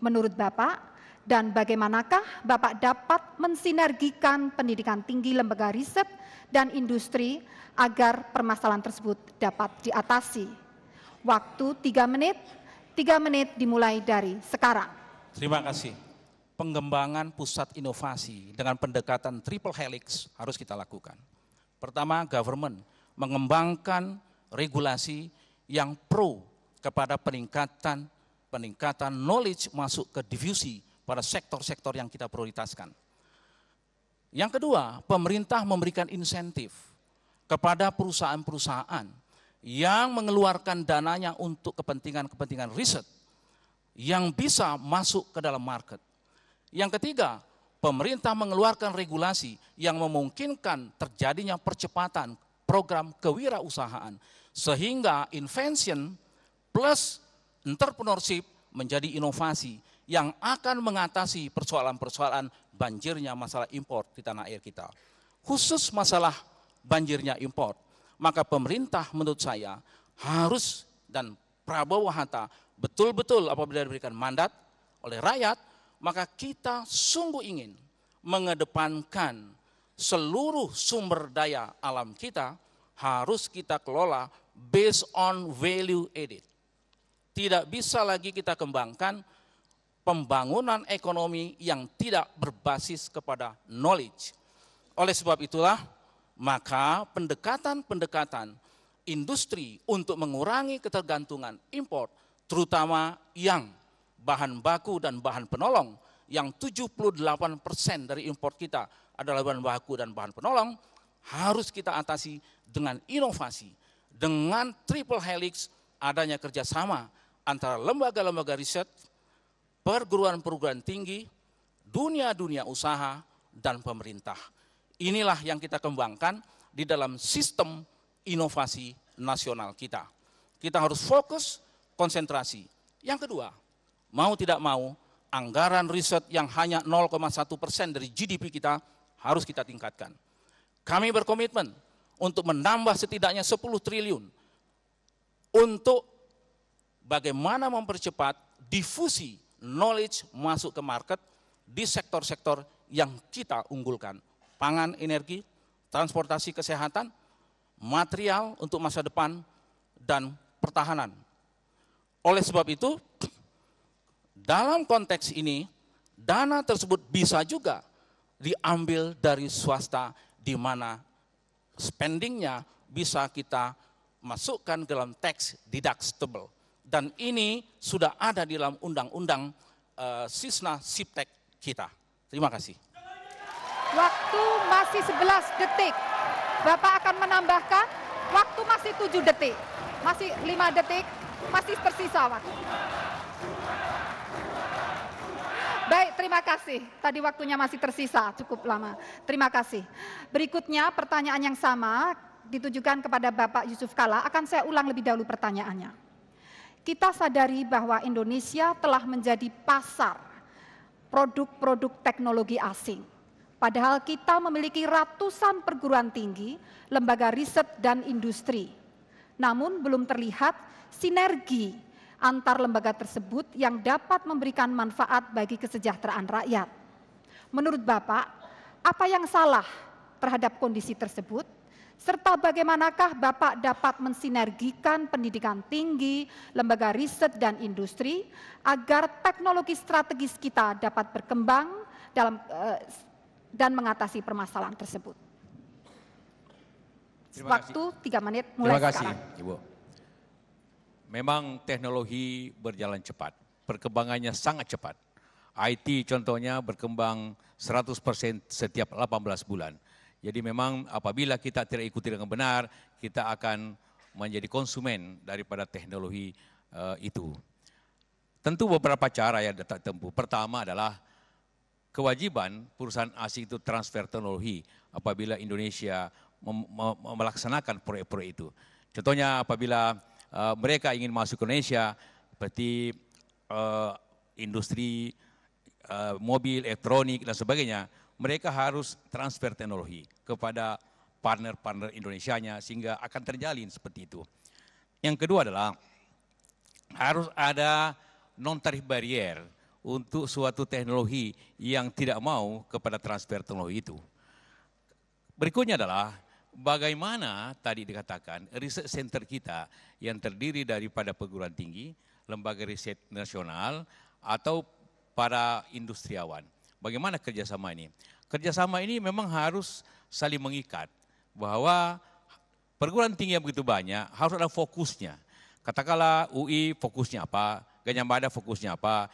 menurut Bapak, dan bagaimanakah Bapak dapat mensinergikan pendidikan tinggi, lembaga riset, dan industri agar permasalahan tersebut dapat diatasi? Waktu 3 menit, 3 menit dimulai dari sekarang. Terima kasih. Pengembangan pusat inovasi dengan pendekatan triple helix harus kita lakukan. Pertama, government mengembangkan regulasi yang pro kepada peningkatan knowledge masuk ke difusi pada sektor-sektor yang kita prioritaskan. Yang kedua, pemerintah memberikan insentif kepada perusahaan-perusahaan yang mengeluarkan dananya untuk kepentingan-kepentingan riset yang bisa masuk ke dalam market. Yang ketiga, pemerintah mengeluarkan regulasi yang memungkinkan terjadinya percepatan program kewirausahaan sehingga invention plus entrepreneurship menjadi inovasi yang akan mengatasi persoalan-persoalan banjirnya masalah impor di tanah air kita. Khusus masalah banjirnya impor, maka pemerintah menurut saya harus, dan Prabowo Hatta betul-betul apabila diberikan mandat oleh rakyat, maka kita sungguh ingin mengedepankan seluruh sumber daya alam kita harus kita kelola based on value added. Tidak bisa lagi kita kembangkan pembangunan ekonomi yang tidak berbasis kepada knowledge. Oleh sebab itulah, maka pendekatan-pendekatan industri untuk mengurangi ketergantungan impor, terutama yang bahan baku dan bahan penolong, yang 78% dari impor kita adalah bahan baku dan bahan penolong, harus kita atasi dengan inovasi, dengan triple helix, adanya kerjasama antara lembaga-lembaga riset, perguruan-perguruan tinggi, dunia-dunia usaha, dan pemerintah. Inilah yang kita kembangkan di dalam sistem inovasi nasional kita. Kita harus fokus, konsentrasi. Yang kedua, mau tidak mau, anggaran riset yang hanya 0,1% dari GDP kita harus kita tingkatkan. Kami berkomitmen untuk menambah setidaknya 10 triliun untuk bagaimana mempercepat difusi knowledge masuk ke market di sektor-sektor yang kita unggulkan. Pangan, energi, transportasi, kesehatan, material untuk masa depan, dan pertahanan. Oleh sebab itu, dalam konteks ini, dana tersebut bisa juga diambil dari swasta di mana spendingnya bisa kita masukkan ke dalam tax deductible. Dan ini sudah ada di dalam undang-undang Sisna Siptek kita. Terima kasih. Waktu masih 11 detik. Bapak akan menambahkan, waktu masih 7 detik. Masih 5 detik, masih tersisa waktu. Baik, terima kasih. Tadi waktunya masih tersisa, cukup lama. Terima kasih. Berikutnya pertanyaan yang sama ditujukan kepada Bapak Yusuf Kalla. Akan saya ulang lebih dahulu pertanyaannya. Kita sadari bahwa Indonesia telah menjadi pasar produk-produk teknologi asing. Padahal kita memiliki ratusan perguruan tinggi, lembaga riset dan industri. Namun belum terlihat sinergi antar lembaga tersebut yang dapat memberikan manfaat bagi kesejahteraan rakyat. Menurut Bapak, apa yang salah terhadap kondisi tersebut? Serta bagaimanakah Bapak dapat mensinergikan pendidikan tinggi, lembaga riset dan industri agar teknologi strategis kita dapat berkembang dan mengatasi permasalahan tersebut. Waktu 3 menit mulai sekarang. Terima kasih, Ibu. Memang teknologi berjalan cepat, perkembangannya sangat cepat. IT contohnya berkembang 100% setiap 18 bulan. Jadi memang apabila kita tidak ikuti dengan benar, kita akan menjadi konsumen daripada teknologi itu. Tentu beberapa cara yang dapat tempuh. Pertama adalah kewajiban perusahaan asing itu transfer teknologi apabila Indonesia melaksanakan proyek-proyek itu. Contohnya apabila mereka ingin masuk ke Indonesia seperti industri mobil, elektronik dan sebagainya, mereka harus transfer teknologi kepada partner-partner Indonesianya sehingga akan terjalin seperti itu. Yang kedua adalah harus ada non-tarif barrier untuk suatu teknologi yang tidak mau kepada transfer teknologi itu. Berikutnya adalah bagaimana tadi dikatakan research center kita yang terdiri daripada perguruan tinggi, lembaga riset nasional, atau para industriawan. Bagaimana kerjasama ini? Kerjasama ini memang harus saling mengikat, bahwa perguruan tinggi yang begitu banyak harus ada fokusnya. Katakanlah UI fokusnya apa, Gadjah Mada fokusnya apa,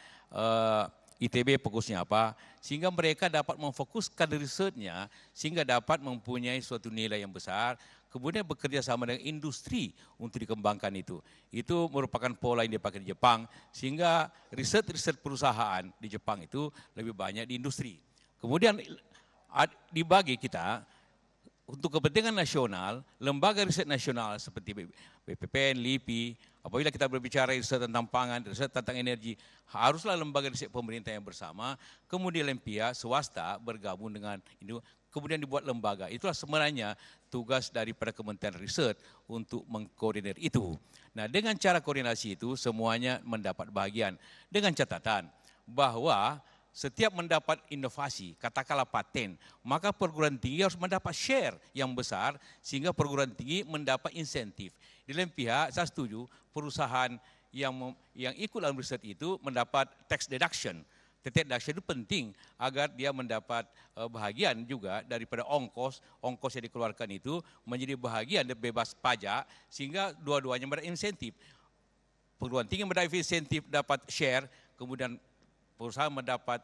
ITB fokusnya apa, sehingga mereka dapat memfokuskan risetnya, sehingga dapat mempunyai suatu nilai yang besar, kemudian bekerja sama dengan industri untuk dikembangkan itu. Itu merupakan pola yang dipakai di Jepang, sehingga riset-riset perusahaan di Jepang itu lebih banyak di industri. Kemudian dibagi kita, untuk kepentingan nasional, lembaga riset nasional seperti BPPN, LIPI, apabila kita berbicara riset tentang pangan, riset tentang energi, haruslah lembaga riset pemerintah yang bersama, kemudian pihak swasta bergabung dengan itu, kemudian dibuat lembaga. Itulah sebenarnya tugas daripada Kementerian Riset untuk mengkoordinir itu. Nah, dengan cara koordinasi itu semuanya mendapat bagian dengan catatan bahwa setiap mendapat inovasi, katakanlah paten, maka perguruan tinggi harus mendapat share yang besar sehingga perguruan tinggi mendapat insentif. Di lain pihak, saya setuju perusahaan yang ikut dalam riset itu mendapat tax deduction. Tax deduction itu penting agar dia mendapat bahagian juga daripada ongkos yang dikeluarkan itu menjadi bahagian bebas pajak sehingga dua-duanya mendapat insentif. Perguruan tinggi mendapat insentif, dapat share, kemudian perusahaan mendapat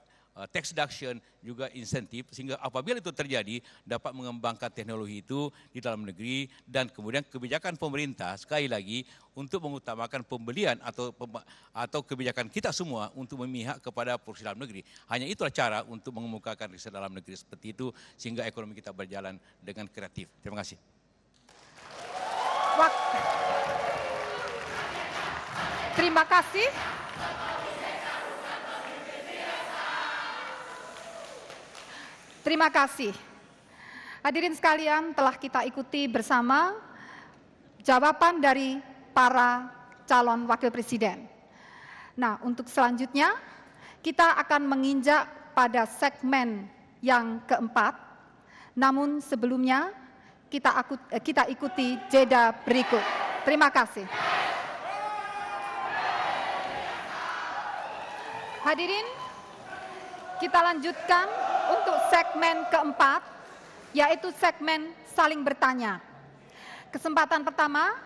tax deduction juga insentif sehingga apabila itu terjadi dapat mengembangkan teknologi itu di dalam negeri dan kemudian kebijakan pemerintah sekali lagi untuk mengutamakan pembelian atau kebijakan kita semua untuk memihak kepada perusahaan dalam negeri. Hanya itulah cara untuk mengemukakan riset dalam negeri seperti itu sehingga ekonomi kita berjalan dengan kreatif. Terima kasih. Terima kasih. Terima kasih. Hadirin sekalian, telah kita ikuti bersama jawaban dari para calon wakil presiden. Nah, untuk selanjutnya kita akan menginjak pada segmen yang keempat. Namun sebelumnya kita ikuti jeda berikut. Terima kasih. Hadirin, kita lanjutkan untuk segmen keempat, yaitu segmen saling bertanya. Kesempatan pertama,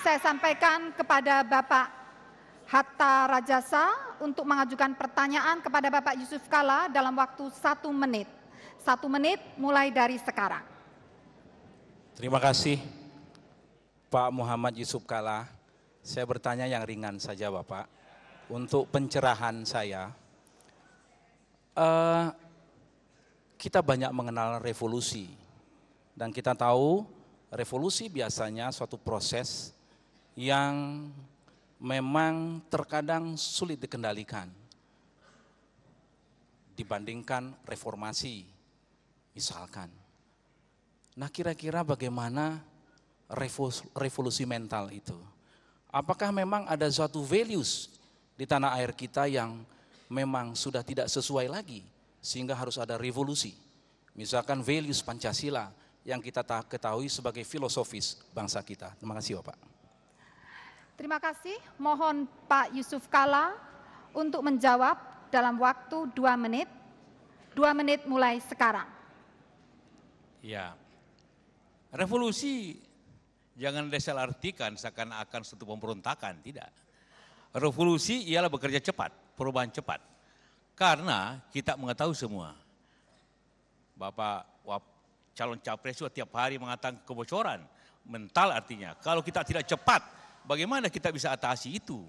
saya sampaikan kepada Bapak Hatta Rajasa untuk mengajukan pertanyaan kepada Bapak Yusuf Kalla dalam waktu 1 menit. 1 menit mulai dari sekarang. Terima kasih Pak Muhammad Yusuf Kalla. Saya bertanya yang ringan saja Bapak. Untuk pencerahan saya, kita banyak mengenal revolusi dan kita tahu revolusi biasanya suatu proses yang memang terkadang sulit dikendalikan dibandingkan reformasi misalkan. Nah, kira-kira bagaimana revolusi mental itu? Apakah memang ada suatu values di tanah air kita yang memang sudah tidak sesuai lagi sehingga harus ada revolusi. Misalkan values Pancasila yang kita ketahui sebagai filosofis bangsa kita. Terima kasih Bapak. Terima kasih. Mohon Pak Yusuf Kalla untuk menjawab dalam waktu 2 menit. 2 menit mulai sekarang. Ya, revolusi jangan disalah-artikan seakan-akan suatu pemberontakan, tidak. Revolusi ialah bekerja cepat, perubahan cepat. Karena kita mengetahui semua, Bapak calon capres itu tiap hari mengatakan kebocoran mental artinya. Kalau kita tidak cepat, bagaimana kita bisa atasi itu?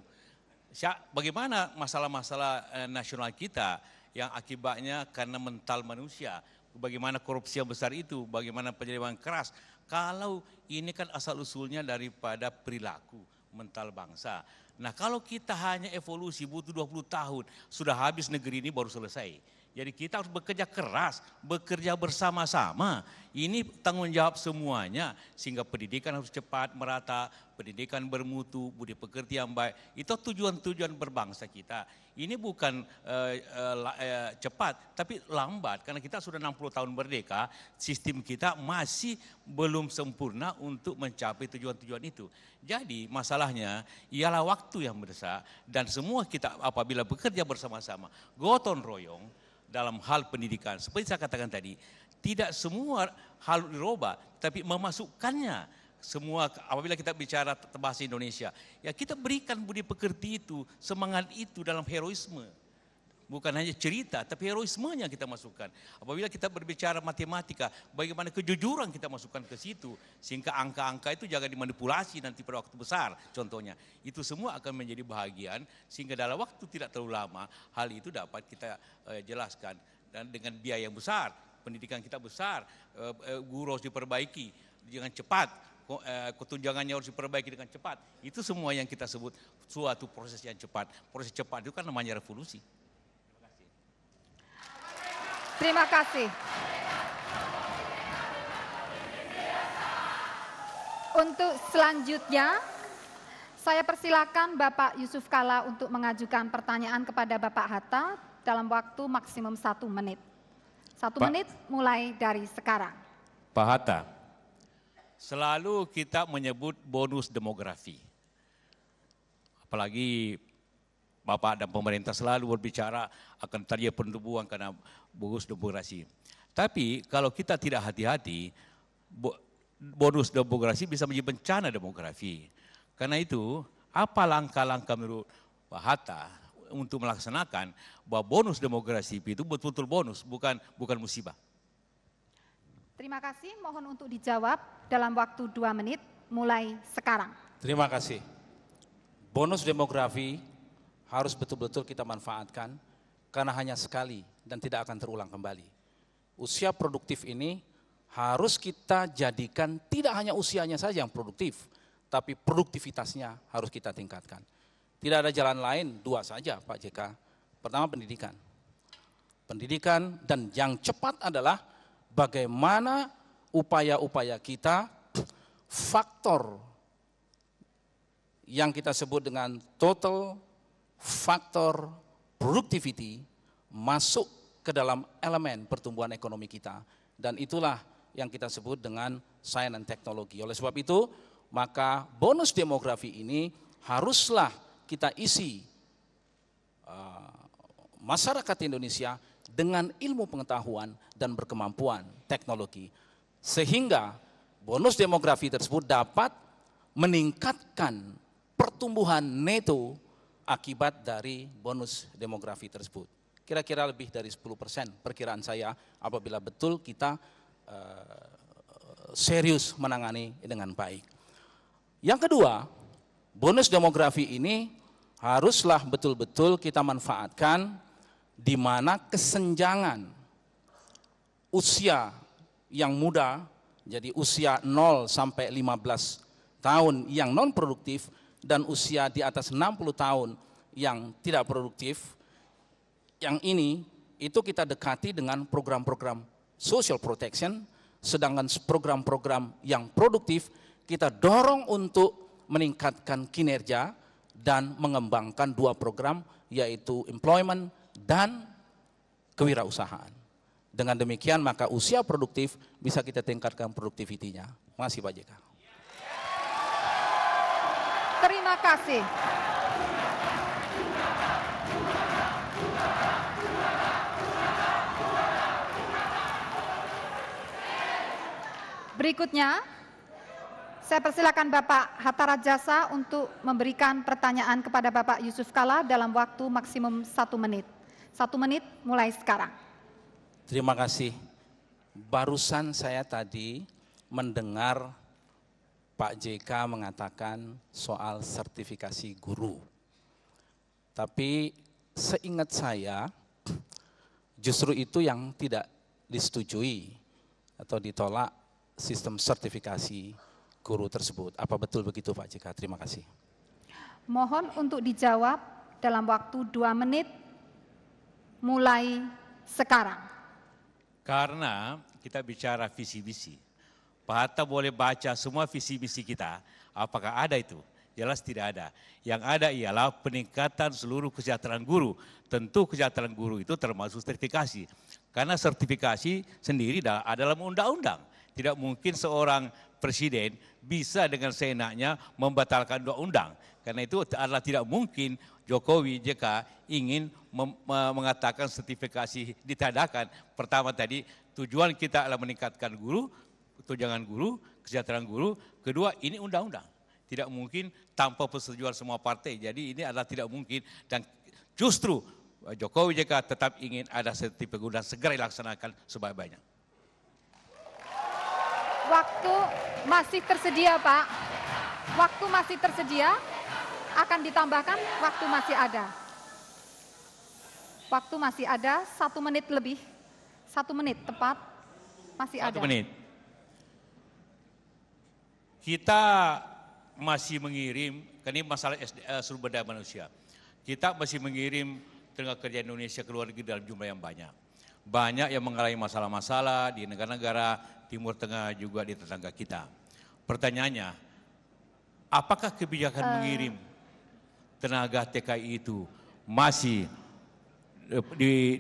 Bagaimana masalah-masalah nasional kita yang akibatnya karena mental manusia. Bagaimana korupsi yang besar itu, bagaimana penyerangan keras. Kalau ini kan asal-usulnya daripada perilaku mental bangsa. Nah kalau kita hanya evolusi butuh 20 tahun, sudah habis negeri ini baru selesai. Jadi kita harus bekerja keras, bekerja bersama-sama. Ini tanggung jawab semuanya, sehingga pendidikan harus cepat, merata, pendidikan bermutu, budi pekerti yang baik. Itu tujuan-tujuan berbangsa kita. Ini bukan cepat, tapi lambat. Karena kita sudah 60 tahun merdeka, sistem kita masih belum sempurna untuk mencapai tujuan-tujuan itu. Jadi masalahnya ialah waktu yang mendesak, dan semua kita apabila bekerja bersama-sama, gotong royong, dalam hal pendidikan, seperti saya katakan tadi, tidak semua hal dirubah, tapi memasukkannya semua. Apabila kita bicara bahasa Indonesia, ya kita berikan budi pekerti itu, semangat itu dalam heroisme. Bukan hanya cerita, tapi heroismenya kita masukkan. Apabila kita berbicara matematika, bagaimana kejujuran kita masukkan ke situ, sehingga angka-angka itu jangan dimanipulasi nanti pada waktu besar, contohnya. Itu semua akan menjadi bahagian, sehingga dalam waktu tidak terlalu lama, hal itu dapat kita jelaskan. Dan dengan biaya yang besar, pendidikan kita besar, guru harus diperbaiki dengan cepat, ketunjangannya harus diperbaiki dengan cepat. Itu semua yang kita sebut suatu proses yang cepat. Proses cepat itu kan namanya revolusi. Terima kasih. Untuk selanjutnya, saya persilakan Bapak Yusuf Kalla untuk mengajukan pertanyaan kepada Bapak Hatta dalam waktu maksimum 1 menit. 1 menit mulai dari sekarang. Pak Hatta, selalu kita menyebut bonus demografi. Apalagi Bapak dan pemerintah selalu berbicara akan terjadi pertumbuhan karena bonus demografi. Tapi kalau kita tidak hati-hati, bonus demografi bisa menjadi bencana demografi. Karena itu, apa langkah-langkah menurut Pak Hatta untuk melaksanakan bahwa bonus demografi itu betul-betul bonus, bukan musibah? Terima kasih, mohon untuk dijawab dalam waktu 2 menit mulai sekarang. Terima kasih. Bonus demografi harus betul-betul kita manfaatkan karena hanya sekali dan tidak akan terulang kembali. Usia produktif ini harus kita jadikan tidak hanya usianya saja yang produktif, tapi produktivitasnya harus kita tingkatkan. Tidak ada jalan lain, 2 saja Pak JK. Pertama pendidikan. Pendidikan, dan yang cepat adalah bagaimana upaya-upaya kita, faktor yang kita sebut dengan total faktor productivity masuk ke dalam elemen pertumbuhan ekonomi kita, dan itulah yang kita sebut dengan sains dan teknologi. Oleh sebab itu, maka bonus demografi ini haruslah kita isi masyarakat Indonesia dengan ilmu pengetahuan dan berkemampuan teknologi, sehingga bonus demografi tersebut dapat meningkatkan pertumbuhan neto akibat dari bonus demografi tersebut. Kira-kira lebih dari 10% perkiraan saya apabila betul kita serius menangani dengan baik. Yang kedua, bonus demografi ini haruslah betul-betul kita manfaatkan di mana kesenjangan usia yang muda, jadi usia 0 sampai 15 tahun yang non produktif, dan usia di atas 60 tahun yang tidak produktif, yang ini itu kita dekati dengan program-program social protection, sedangkan program-program yang produktif kita dorong untuk meningkatkan kinerja dan mengembangkan 2 program, yaitu employment dan kewirausahaan. Dengan demikian maka usia produktif bisa kita tingkatkan produktivitinya. Terima kasih Pak JK. Terima kasih. Berikutnya, saya persilakan Bapak Hatta Rajasa untuk memberikan pertanyaan kepada Bapak Yusuf Kalla dalam waktu maksimum 1 menit. 1 menit mulai sekarang. Terima kasih. Barusan saya tadi mendengar Pak JK mengatakan soal sertifikasi guru. Tapi seingat saya, justru itu yang tidak disetujui atau ditolak sistem sertifikasi guru tersebut. Apa betul begitu Pak JK? Terima kasih. Mohon untuk dijawab dalam waktu 2 menit mulai sekarang. Karena kita bicara visi misi, Pak Hatta boleh baca semua visi misi kita, apakah ada itu? Jelas tidak ada. Yang ada ialah peningkatan seluruh kesejahteraan guru. Tentu kesejahteraan guru itu termasuk sertifikasi. Karena sertifikasi sendiri adalah undang-undang. Tidak mungkin seorang presiden bisa dengan seenaknya membatalkan undang-undang. Karena itu adalah tidak mungkin Jokowi JK ingin mengatakan sertifikasi ditadakan. Pertama tadi tujuan kita adalah meningkatkan guru, tunjangan guru, kesejahteraan guru. Kedua ini undang-undang. Tidak mungkin tanpa persetujuan semua partai. Jadi ini adalah tidak mungkin dan justru Jokowi JK tetap ingin ada sertifikat dan segera dilaksanakan sebaik-baiknya. Waktu masih tersedia, Pak. Waktu masih tersedia, akan ditambahkan waktu masih ada. Waktu masih ada 1 menit lebih. 1 menit tepat masih ada. 1 menit. Kita masih mengirim, karena ini masalah sumber daya manusia. Kita masih mengirim tenaga kerja Indonesia ke luar negeri dalam jumlah yang banyak. Banyak yang mengalami masalah-masalah di negara-negara Timur Tengah juga di tetangga kita. Pertanyaannya, apakah kebijakan mengirim tenaga TKI itu masih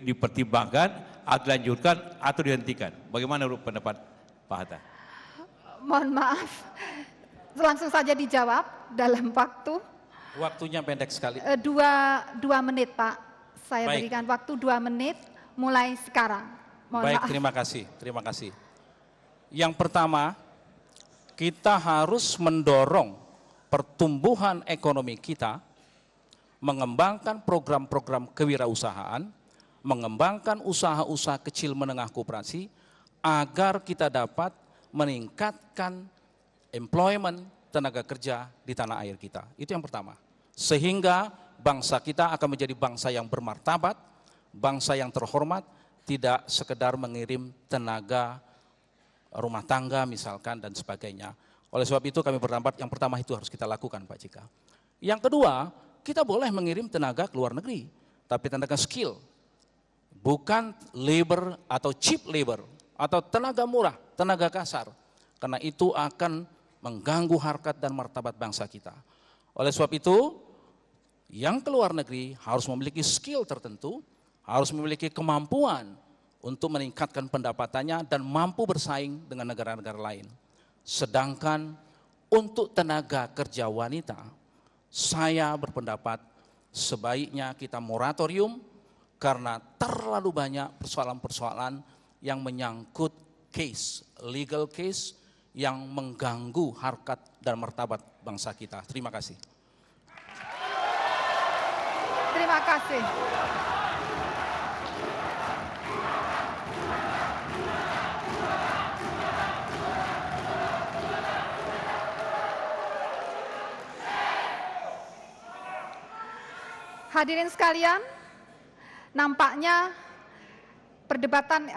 dipertimbangkan atau dilanjutkan atau dihentikan? Bagaimana pendapat Pak Hatta? Mohon maaf, langsung saja dijawab dalam waktu. Waktunya pendek sekali. 2 menit Pak, saya Baik. berikan waktu 2 menit mulai sekarang. Mohon Baik, maaf. terima kasih. Yang pertama, kita harus mendorong pertumbuhan ekonomi kita, mengembangkan program-program kewirausahaan, mengembangkan usaha-usaha kecil menengah koperasi, agar kita dapat meningkatkan employment tenaga kerja di tanah air kita. Itu yang pertama. Sehingga bangsa kita akan menjadi bangsa yang bermartabat, bangsa yang terhormat, tidak sekedar mengirim tenaga rumah tangga misalkan dan sebagainya. Oleh sebab itu kami berpendapat yang pertama itu harus kita lakukan Pak JK. Yang kedua, kita boleh mengirim tenaga ke luar negeri, tapi tenaga skill. Bukan labor atau cheap labor atau tenaga murah, tenaga kasar. Karena itu akan mengganggu harkat dan martabat bangsa kita. Oleh sebab itu, yang ke luar negeri harus memiliki skill tertentu, harus memiliki kemampuan untuk meningkatkan pendapatannya dan mampu bersaing dengan negara-negara lain. Sedangkan untuk tenaga kerja wanita, saya berpendapat sebaiknya kita moratorium karena terlalu banyak persoalan-persoalan yang menyangkut case, legal case yang mengganggu harkat dan martabat bangsa kita. Terima kasih. Terima kasih. Hadirin sekalian, nampaknya perdebatan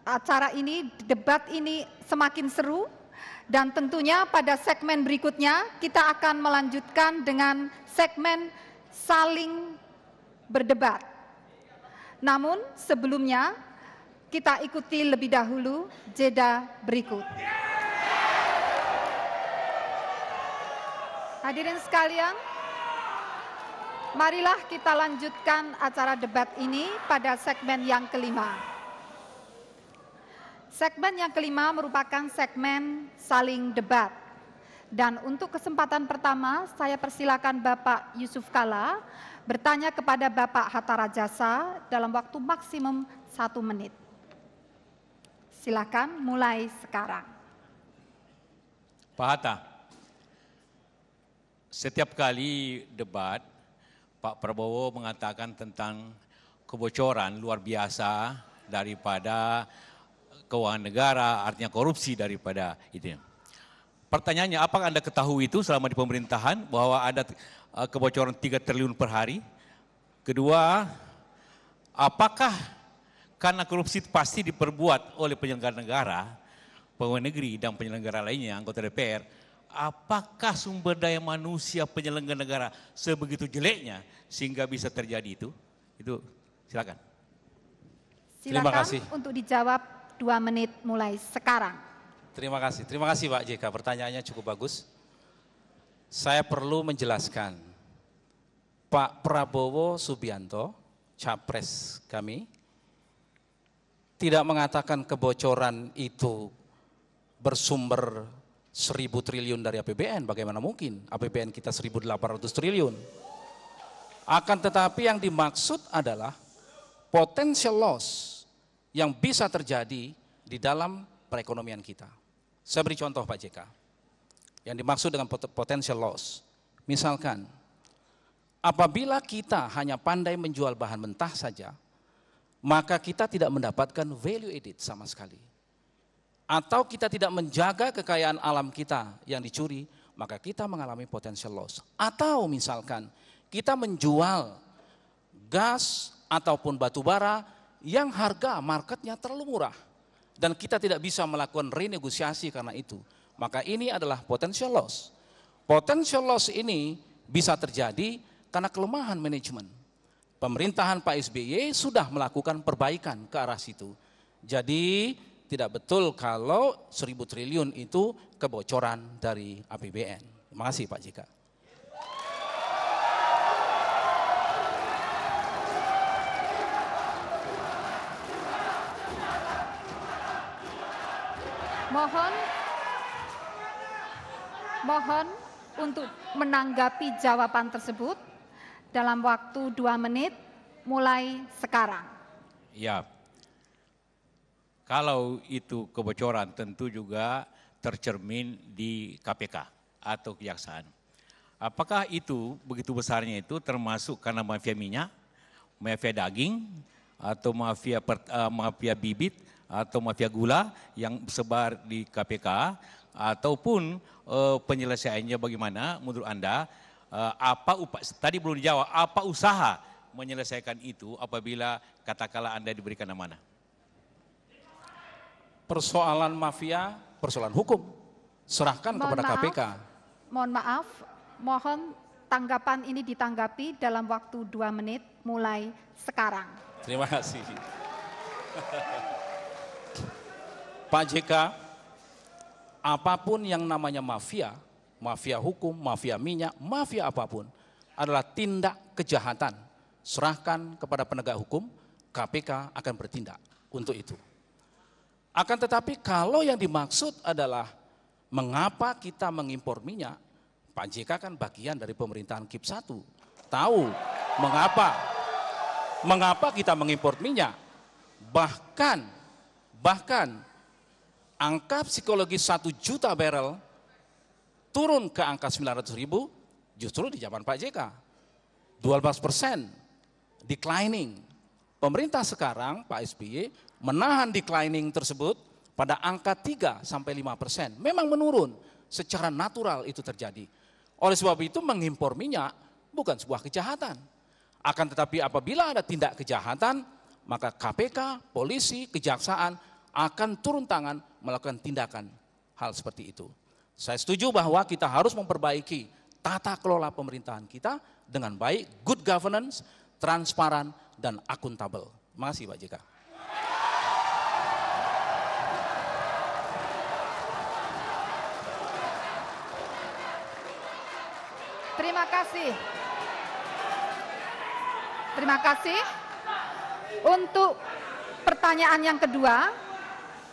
acara ini, debat ini semakin seru dan tentunya pada segmen berikutnya kita akan melanjutkan dengan segmen saling berdebat. Namun sebelumnya kita ikuti lebih dahulu jeda berikut. Hadirin sekalian, marilah kita lanjutkan acara debat ini pada segmen yang kelima. Segmen yang kelima merupakan segmen saling debat. Dan untuk kesempatan pertama, saya persilakan Bapak Yusuf Kalla bertanya kepada Bapak Hatta Rajasa dalam waktu maksimum 1 menit. Silakan mulai sekarang. Pak Hatta, setiap kali debat, Pak Prabowo mengatakan tentang kebocoran luar biasa daripada keuangan negara, artinya korupsi daripada itu. Pertanyaannya, apakah Anda ketahui itu selama di pemerintahan bahwa ada kebocoran 3 triliun per hari? Kedua, apakah karena korupsi pasti diperbuat oleh penyelenggara negara, pegawai negeri dan penyelenggara lainnya, anggota DPR, apakah sumber daya manusia penyelenggara negara sebegitu jeleknya sehingga bisa terjadi itu? Itu silakan. Terima kasih. Untuk dijawab 2 menit mulai sekarang. Terima kasih Pak JK, pertanyaannya cukup bagus. Saya perlu menjelaskan, Pak Prabowo Subianto, capres kami, tidak mengatakan kebocoran itu bersumber 1.000 triliun dari APBN, bagaimana mungkin? APBN kita 1.800 triliun. Akan tetapi yang dimaksud adalah potential loss yang bisa terjadi di dalam perekonomian kita. Saya beri contoh Pak JK, yang dimaksud dengan potential loss. Misalkan, apabila kita hanya pandai menjual bahan mentah saja, maka kita tidak mendapatkan value added sama sekali. Atau kita tidak menjaga kekayaan alam kita yang dicuri, maka kita mengalami potential loss. Atau misalkan kita menjual gas ataupun batu bara yang harga marketnya terlalu murah dan kita tidak bisa melakukan renegosiasi karena itu, maka ini adalah potential loss. Potential loss ini bisa terjadi karena kelemahan manajemen. Pemerintahan Pak SBY sudah melakukan perbaikan ke arah situ. Jadi tidak betul kalau 1.000 triliun itu kebocoran dari APBN. Terima kasih Pak JK. Mohon untuk menanggapi jawaban tersebut dalam waktu 2 menit mulai sekarang. Ya, kalau itu kebocoran tentu juga tercermin di KPK atau kejaksaan. Apakah itu begitu besarnya itu termasuk karena mafia minyak, mafia daging, atau mafia bibit, atau mafia gula yang sebar di KPK, ataupun penyelesaiannya bagaimana menurut Anda? Tadi belum dijawab, apa usaha menyelesaikan itu apabila katakanlah Anda diberikan amanah? Persoalan mafia, persoalan hukum, serahkan kepada KPK. Mohon maaf, mohon tanggapan ini ditanggapi dalam waktu 2 menit mulai sekarang. Terima kasih. Pak JK, apapun yang namanya mafia, mafia hukum, mafia minyak, mafia apapun, adalah tindak kejahatan. Serahkan kepada penegak hukum, KPK akan bertindak untuk itu. Akan tetapi kalau yang dimaksud adalah mengapa kita mengimpor minyak, Pak JK kan bagian dari pemerintahan KIP 1. Tahu mengapa kita mengimpor minyak. Bahkan angka psikologis 1 juta barrel turun ke angka 900.000 justru di zaman Pak JK. 12% declining. Pemerintah sekarang, Pak SBY, menahan declining tersebut pada angka 3-5%. Memang menurun, secara natural itu terjadi. Oleh sebab itu mengimpor minyak bukan sebuah kejahatan. Akan tetapi apabila ada tindak kejahatan, maka KPK, polisi, kejaksaan akan turun tangan melakukan tindakan hal seperti itu. Saya setuju bahwa kita harus memperbaiki tata kelola pemerintahan kita dengan baik, good governance, transparan, dan akuntabel. Terima kasih Pak JK. Terima kasih. Terima kasih. Untuk pertanyaan yang kedua,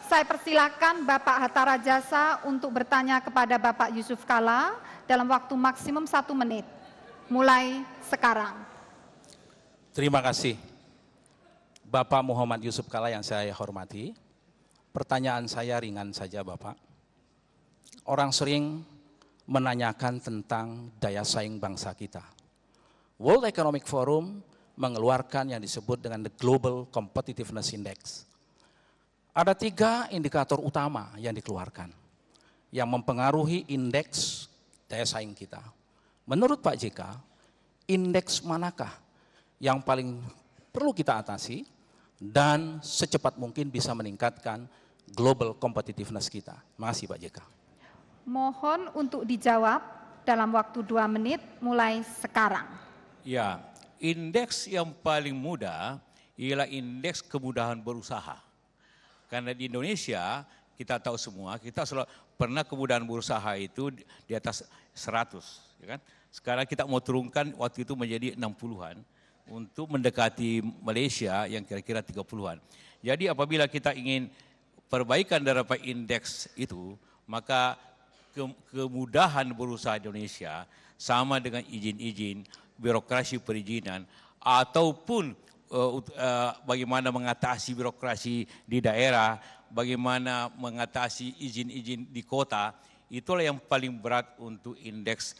saya persilakan Bapak Hatta Rajasa untuk bertanya kepada Bapak Yusuf Kalla dalam waktu maksimum 1 menit. Mulai sekarang. Terima kasih. Bapak Muhammad Yusuf Kalla yang saya hormati, pertanyaan saya ringan saja Bapak. Orang sering menanyakan tentang daya saing bangsa kita. World Economic Forum mengeluarkan yang disebut dengan the Global Competitiveness Index. Ada 3 indikator utama yang dikeluarkan yang mempengaruhi indeks daya saing kita. Menurut Pak JK, indeks manakah yang paling perlu kita atasi dan secepat mungkin bisa meningkatkan global competitiveness kita. Terima kasih Pak JK. Mohon untuk dijawab dalam waktu 2 menit mulai sekarang. Ya, indeks yang paling mudah ialah indeks kemudahan berusaha. Karena di Indonesia kita tahu semua, kita selalu pernah kemudahan berusaha itu di atas 100, ya kan? Sekarang kita mau turunkan waktu itu menjadi 60-an untuk mendekati Malaysia yang kira-kira 30-an. Jadi apabila kita ingin perbaikan daripada indeks itu, maka kemudahan berusaha Indonesia sama dengan izin-izin, birokrasi perizinan, ataupun bagaimana mengatasi birokrasi di daerah, bagaimana mengatasi izin-izin di kota, itulah yang paling berat untuk indeks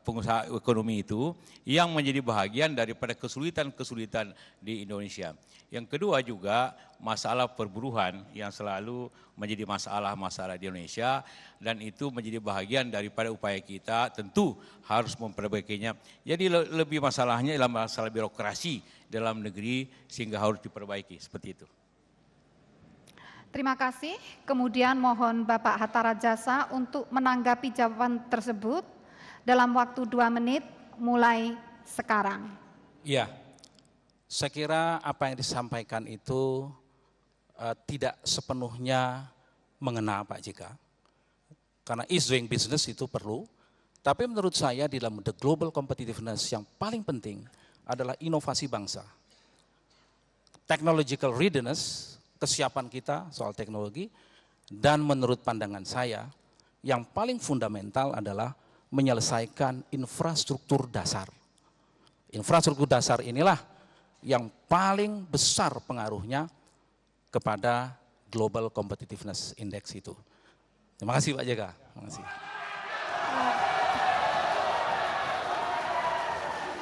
pengusaha ekonomi itu, yang menjadi bahagian daripada kesulitan-kesulitan di Indonesia. Yang kedua juga masalah perburuan yang selalu menjadi masalah-masalah di Indonesia, dan itu menjadi bahagian daripada upaya kita, tentu harus memperbaikinya. Jadi lebih masalahnya adalah masalah birokrasi dalam negeri sehingga harus diperbaiki, seperti itu. Terima kasih. Kemudian mohon Bapak Hatta Rajasa untuk menanggapi jawaban tersebut dalam waktu 2 menit mulai sekarang. Ya, saya kira apa yang disampaikan itu tidak sepenuhnya mengena Pak JK. Karena ease doing business itu perlu, tapi menurut saya di dalam the global competitiveness yang paling penting adalah inovasi bangsa. Technological readiness, kesiapan kita soal teknologi, dan menurut pandangan saya yang paling fundamental adalah menyelesaikan infrastruktur dasar. Infrastruktur dasar inilah yang paling besar pengaruhnya kepada Global Competitiveness Index itu. Terima kasih Pak JK. Terima kasih.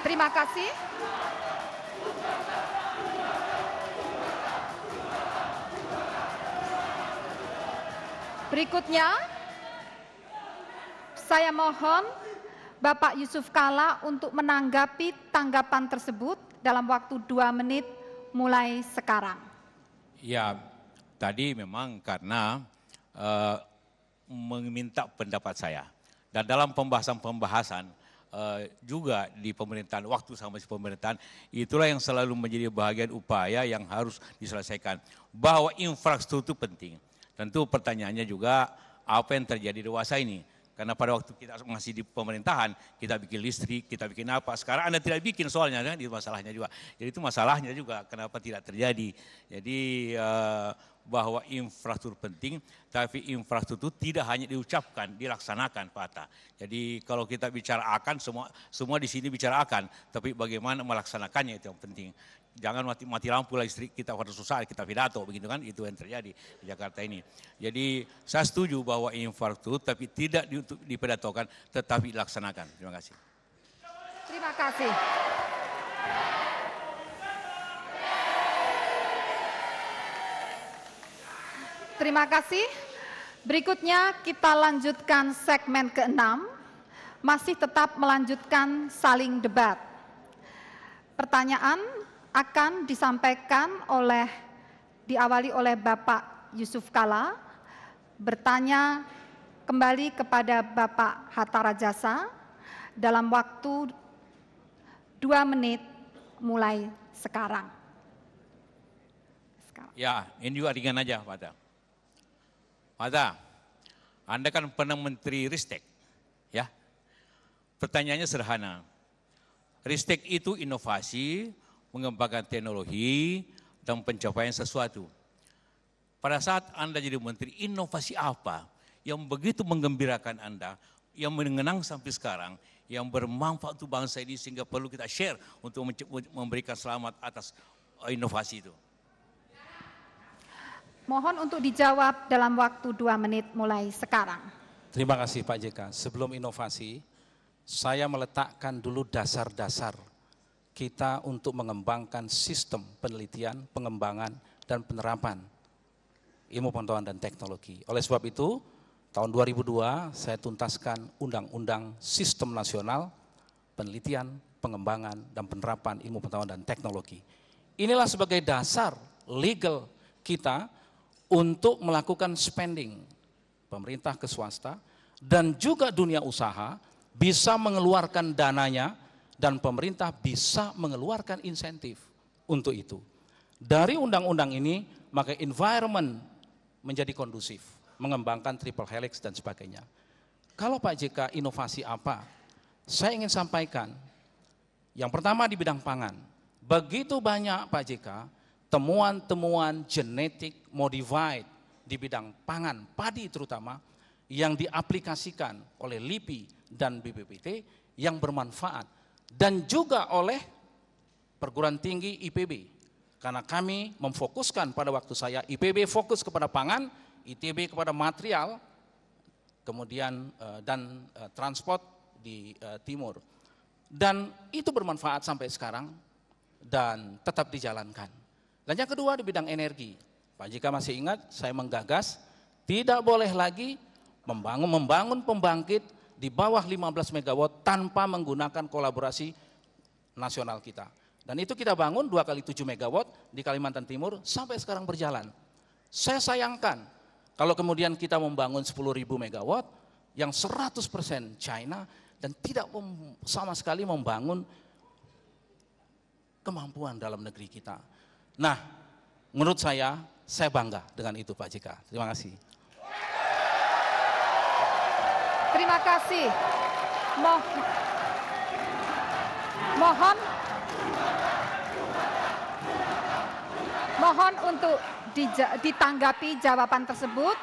Terima kasih. Berikutnya, saya mohon Bapak Yusuf Kalla untuk menanggapi tanggapan tersebut dalam waktu 2 menit mulai sekarang. Ya, tadi memang karena meminta pendapat saya. Dan dalam pembahasan-pembahasan juga di pemerintahan, waktu sama si pemerintahan, itulah yang selalu menjadi bahagian upaya yang harus diselesaikan. Bahwa infrastruktur penting. Tentu pertanyaannya juga apa yang terjadi dewasa ini. Karena pada waktu kita masih di pemerintahan, kita bikin listrik, kita bikin apa. Sekarang Anda tidak bikin soalnya, kan? Itu masalahnya juga. Jadi itu masalahnya juga, kenapa tidak terjadi. Jadi bahwa infrastruktur penting, tapi infrastruktur tidak hanya diucapkan, dilaksanakan Pak Hatta. Jadi kalau kita bicara akan, semua di sini bicara akan, tapi bagaimana melaksanakannya itu yang penting. Jangan mati lampu listrik, kita harus susah, kita pidato, begitu kan, itu yang terjadi di Jakarta ini. Jadi saya setuju bahwa infrastruktur tapi tidak dipidatokan, tetapi dilaksanakan. Terima kasih. Terima kasih. Terima kasih. Berikutnya kita lanjutkan segmen ke-6, masih tetap melanjutkan saling debat. Pertanyaan akan disampaikan diawali oleh Bapak Yusuf Kalla, bertanya kembali kepada Bapak Hatta Rajasa dalam waktu 2 menit mulai sekarang. Ya, ini juga ringan aja Pak Hatta. Pak Hatta, Anda kan pernah Menteri Ristek, ya. Pertanyaannya sederhana. Ristek itu inovasi, mengembangkan teknologi, dan pencapaian sesuatu. Pada saat Anda jadi menteri, inovasi apa yang begitu menggembirakan Anda, yang mengenang sampai sekarang, yang bermanfaat untuk bangsa ini sehingga perlu kita share untuk memberikan selamat atas inovasi itu? Mohon untuk dijawab dalam waktu 2 menit mulai sekarang. Terima kasih Pak JK. Sebelum inovasi, saya meletakkan dulu dasar-dasar kita untuk mengembangkan sistem penelitian, pengembangan, dan penerapan ilmu pengetahuan dan teknologi. Oleh sebab itu, tahun 2002 saya tuntaskan Undang-Undang Sistem Nasional Penelitian, Pengembangan, dan Penerapan Ilmu Pengetahuan dan Teknologi. inilah sebagai dasar legal kita untuk melakukan spending pemerintah ke swasta dan juga dunia usaha bisa mengeluarkan dananya dan pemerintah bisa mengeluarkan insentif untuk itu. Dari undang-undang ini maka environment menjadi kondusif, mengembangkan triple helix dan sebagainya. Kalau Pak JK inovasi apa? Saya ingin sampaikan, yang pertama di bidang pangan, begitu banyak Pak JK temuan-temuan genetik modified di bidang pangan, padi terutama, yang diaplikasikan oleh LIPI dan BPPT yang bermanfaat, dan juga oleh perguruan tinggi IPB. Karena kami memfokuskan pada waktu saya, IPB fokus kepada pangan, ITB kepada material, kemudian dan transport di timur. Dan itu bermanfaat sampai sekarang dan tetap dijalankan. Dan yang kedua di bidang energi, Pak JK masih ingat saya menggagas tidak boleh lagi membangun pembangkit di bawah 15 MW tanpa menggunakan kolaborasi nasional kita. Dan itu kita bangun 2 kali 7 MW di Kalimantan Timur sampai sekarang berjalan. Saya sayangkan kalau kemudian kita membangun 10.000 MW yang 100% China dan tidak sama sekali membangun kemampuan dalam negeri kita. Nah, menurut saya bangga dengan itu Pak JK. Terima kasih. Terima kasih. Mohon untuk ditanggapi jawaban tersebut.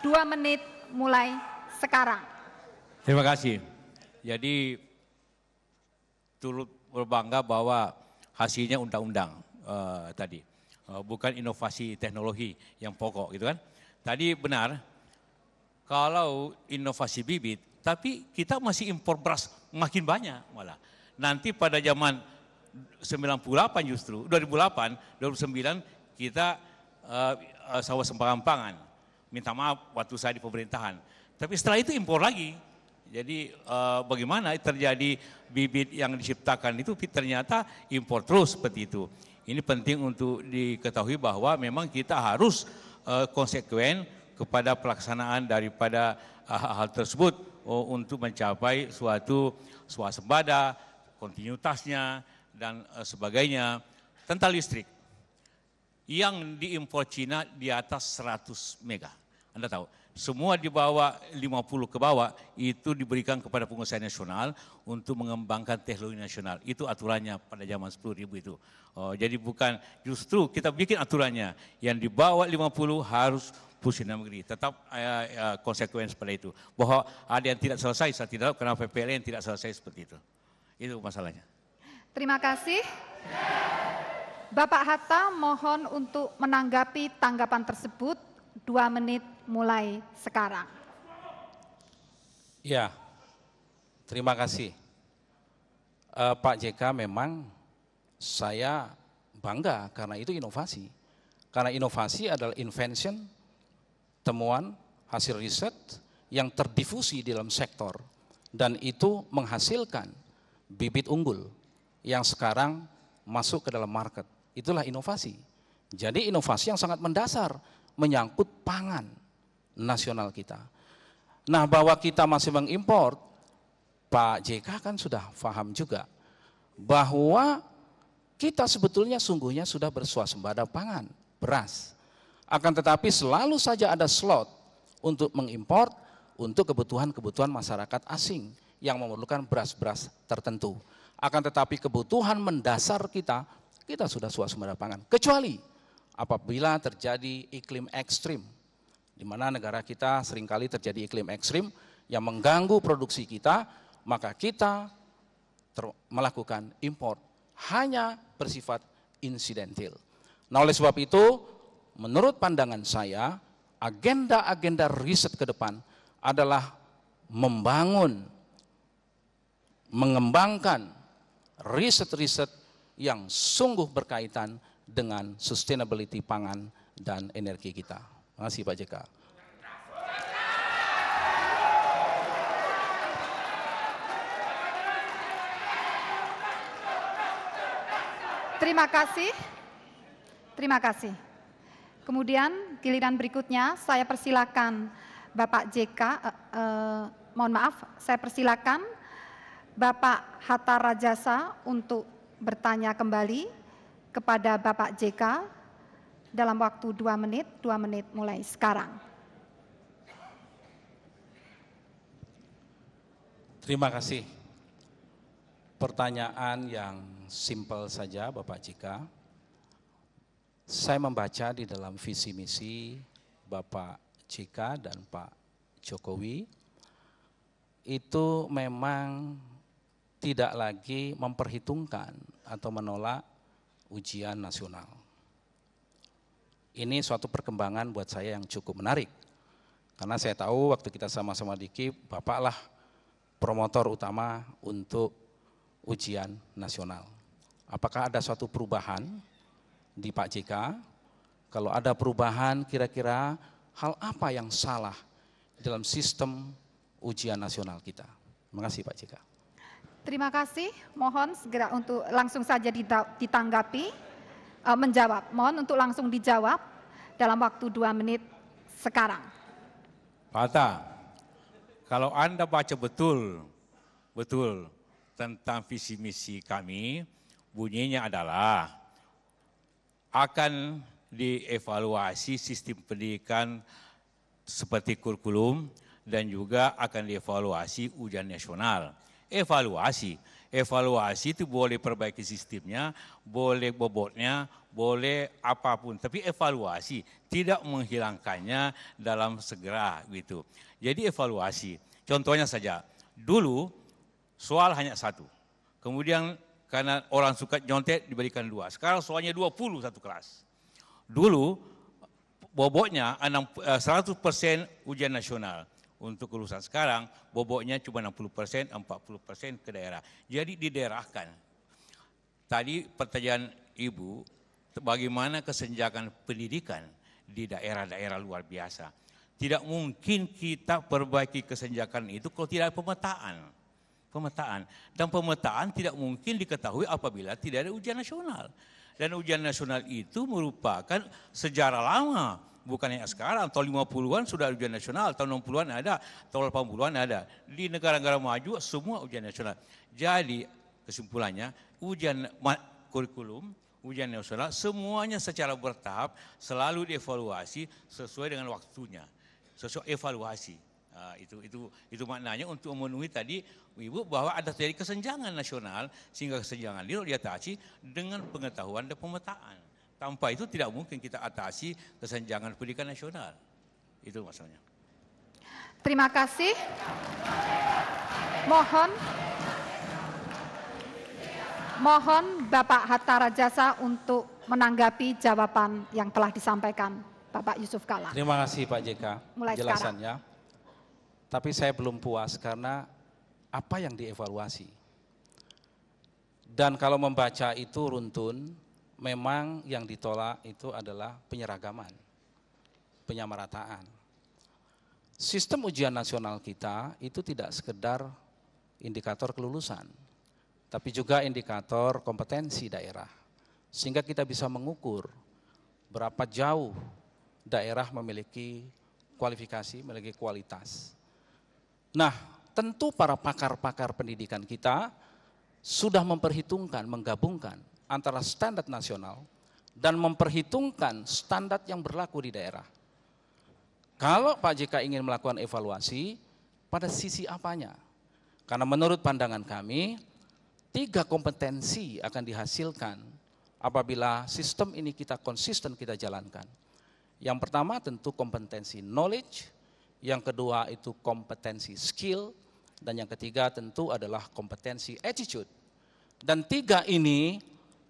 2 menit mulai sekarang. Terima kasih. Jadi turut berbangga bahwa hasilnya undang-undang tadi, bukan inovasi teknologi yang pokok gitu kan. Tadi benar, kalau inovasi bibit, tapi kita masih impor beras makin banyak malah. Nanti pada zaman 98 justru, 2008, 2009 kita swasembada pangan. Minta maaf waktu saya di pemerintahan. Tapi setelah itu impor lagi. Jadi bagaimana terjadi bibit yang diciptakan itu ternyata impor terus seperti itu. Ini penting untuk diketahui bahwa memang kita harus konsekuen kepada pelaksanaan daripada hal tersebut untuk mencapai suatu swasembada, kontinuitasnya dan sebagainya. Tentang listrik yang diimpor Cina di atas 100 mega. Anda tahu, semua di bawah 50 ke bawah itu diberikan kepada pengusaha nasional untuk mengembangkan teknologi nasional. Itu aturannya pada zaman 10.000 itu. Jadi bukan justru kita bikin aturannya yang di bawah 50 harus pusing dalam negeri. Tetap konsekuen seperti itu. Bahwa ada yang tidak selesai, saya tidak tahu kenapa PPLN tidak selesai seperti itu. Itu masalahnya. Terima kasih. Bapak Hatta mohon untuk menanggapi tanggapan tersebut. 2 menit mulai sekarang. Ya, terima kasih. Pak JK, memang saya bangga karena itu inovasi. Karena inovasi adalah invention, temuan, hasil riset yang terdifusi di dalam sektor. Dan itu menghasilkan bibit unggul yang sekarang masuk ke dalam market. Itulah inovasi. Jadi inovasi yang sangat mendasar menyangkut pangan nasional kita. Nah, bahwa kita masih mengimpor, Pak JK kan sudah paham juga bahwa kita sebetulnya sungguhnya sudah berswasembada pangan, beras. Akan tetapi selalu saja ada slot untuk mengimpor untuk kebutuhan-kebutuhan masyarakat asing yang memerlukan beras-beras tertentu. Akan tetapi kebutuhan mendasar kita sudah swasembada pangan. Kecuali apabila terjadi iklim ekstrim, di mana negara kita seringkali terjadi iklim ekstrim yang mengganggu produksi kita, maka kita melakukan impor hanya bersifat insidentil. Nah, oleh sebab itu, menurut pandangan saya, agenda-agenda riset ke depan adalah mengembangkan riset-riset yang sungguh berkaitan dengan sustainability pangan dan energi kita. Terima kasih Pak JK. Terima kasih. Terima kasih. Kemudian giliran berikutnya saya persilakan Bapak JK, mohon maaf, saya persilakan Bapak Hatta Rajasa untuk bertanya kembali kepada Bapak JK dalam waktu 2 menit mulai sekarang. Terima kasih. Pertanyaan yang simpel saja Bapak JK. Saya membaca di dalam visi misi Bapak JK dan Pak Jokowi itu memang tidak lagi memperhitungkan atau menolak ujian nasional. Ini suatu perkembangan buat saya yang cukup menarik. Karena saya tahu waktu kita sama-sama di KIP, Bapak lah promotor utama untuk ujian nasional. Apakah ada suatu perubahan di Pak JK? Kalau ada perubahan, kira-kira hal apa yang salah dalam sistem ujian nasional kita? Terima kasih Pak JK. Terima kasih, mohon segera untuk langsung saja ditanggapi, menjawab. Mohon untuk langsung dijawab dalam waktu 2 menit sekarang. Pak Hatta, kalau Anda baca betul tentang visi misi kami, bunyinya adalah akan dievaluasi sistem pendidikan seperti kurikulum dan juga akan dievaluasi ujian nasional. Evaluasi itu boleh perbaiki sistemnya, boleh bobotnya, boleh apapun, tapi evaluasi tidak menghilangkannya dalam segera gitu. Jadi evaluasi, contohnya saja, dulu soal hanya 1, kemudian karena orang suka nyontek diberikan 2, sekarang soalnya 20 satu kelas. Dulu bobotnya 100% ujian nasional. Untuk lulusan sekarang, bobotnya cuma 60%, 40% ke daerah. Jadi didaerahkan. Tadi pertanyaan Ibu, bagaimana kesenjangan pendidikan di daerah-daerah luar biasa. Tidak mungkin kita perbaiki kesenjangan itu kalau tidak ada pemetaan. Dan pemetaan tidak mungkin diketahui apabila tidak ada ujian nasional. Dan ujian nasional itu merupakan sejarah lama. Bukan hanya sekarang, tahun 50-an sudah ujian nasional, tahun 60-an ada, tahun 80-an ada. Di negara-negara maju semua ujian nasional. Jadi kesimpulannya, ujian kurikulum, ujian nasional semuanya secara bertahap selalu dievaluasi sesuai dengan waktunya. Sesuai evaluasi. Nah, itu maknanya untuk memenuhi tadi Ibu bahwa ada terjadi kesenjangan nasional sehingga kesenjangan itu diatasi dengan pengetahuan dan pemetaan. Tanpa itu tidak mungkin kita atasi kesenjangan pendidikan nasional. Itu maksudnya. Terima kasih. Mohon Bapak Hatta Rajasa untuk menanggapi jawaban yang telah disampaikan Bapak Yusuf Kalla. Terima kasih Pak JK Mulai penjelasannya. Tapi saya belum puas karena apa yang dievaluasi. Dan kalau membaca itu runtun, memang yang ditolak itu adalah penyeragaman, penyamarataan. Sistem ujian nasional kita itu tidak sekedar indikator kelulusan, tapi juga indikator kompetensi daerah. Sehingga kita bisa mengukur berapa jauh daerah memiliki kualifikasi, memiliki kualitas. Nah, tentu para pakar-pakar pendidikan kita sudah memperhitungkan, menggabungkan antara standar nasional dan memperhitungkan standar yang berlaku di daerah. Kalau Pak JK ingin melakukan evaluasi, pada sisi apanya? Karena menurut pandangan kami, 3 kompetensi akan dihasilkan apabila sistem ini kita konsisten kita jalankan. Yang pertama tentu kompetensi knowledge, yang kedua itu kompetensi skill, dan yang ketiga tentu adalah kompetensi attitude. Dan 3 ini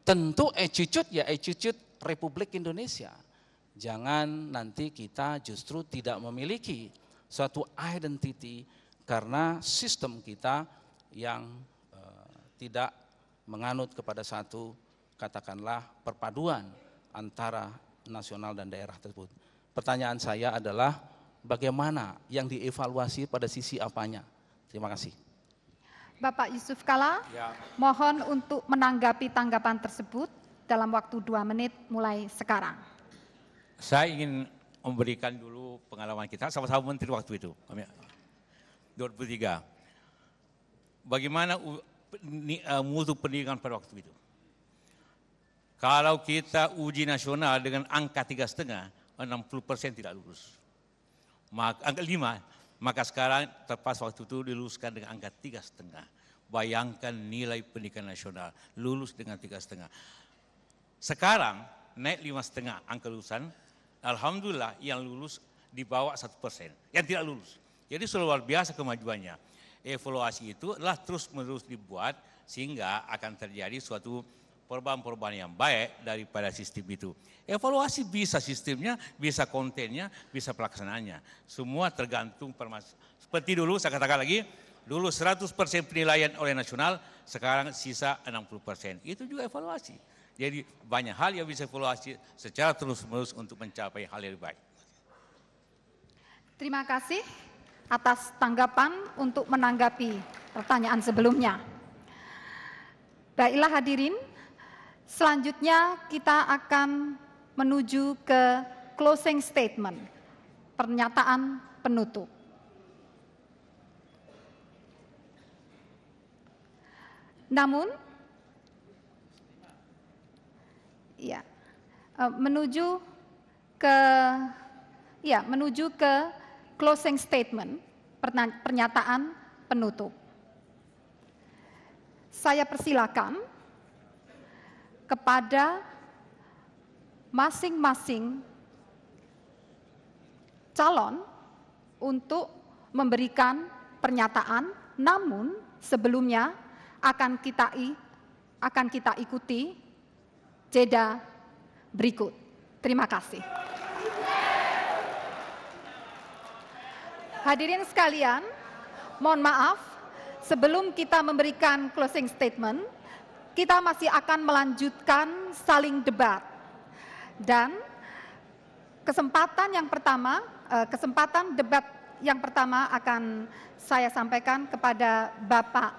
tentu attitude ya attitude Republik Indonesia. Jangan nanti kita justru tidak memiliki suatu identity karena sistem kita yang tidak menganut kepada satu katakanlah perpaduan antara nasional dan daerah tersebut. Pertanyaan saya adalah bagaimana yang dievaluasi pada sisi apanya? Terima kasih. Bapak Yusuf Kalla, mohon untuk menanggapi tanggapan tersebut dalam waktu 2 menit mulai sekarang. Saya ingin memberikan dulu pengalaman kita sama-sama menteri waktu itu. 2003. Bagaimana mutu pendidikan pada waktu itu? Kalau kita uji nasional dengan angka 3,5, 60% tidak lulus. Angka 5, maka sekarang tepat waktu itu diluluskan dengan angka 3,5. Bayangkan nilai pendidikan nasional, lulus dengan 3,5. Sekarang naik 5,5 angka lulusan, alhamdulillah yang lulus di bawah 1%, yang tidak lulus. Jadi luar biasa kemajuannya. Evaluasi itu adalah terus-menerus dibuat sehingga akan terjadi suatu perubahan-perubahan yang baik daripada sistem itu. Evaluasi bisa sistemnya, bisa kontennya, bisa pelaksanaannya. Semua tergantung seperti dulu saya katakan lagi, dulu 100% penilaian oleh nasional, sekarang sisa 60%. Itu juga evaluasi. Jadi banyak hal yang bisa evaluasi secara terus-menerus untuk mencapai hal yang baik. Terima kasih atas tanggapan untuk menanggapi pertanyaan sebelumnya. Baiklah hadirin, selanjutnya kita akan menuju ke closing statement, pernyataan penutup. Namun, ya, menuju ke closing statement, pernyataan penutup. Saya persilakan kepada masing-masing calon untuk memberikan pernyataan, namun sebelumnya akan kita ikuti jeda berikut. Terima kasih. Hadirin sekalian, mohon maaf, sebelum kita memberikan closing statement, kita masih akan melanjutkan saling debat. Dan kesempatan debat yang pertama akan saya sampaikan kepada Bapak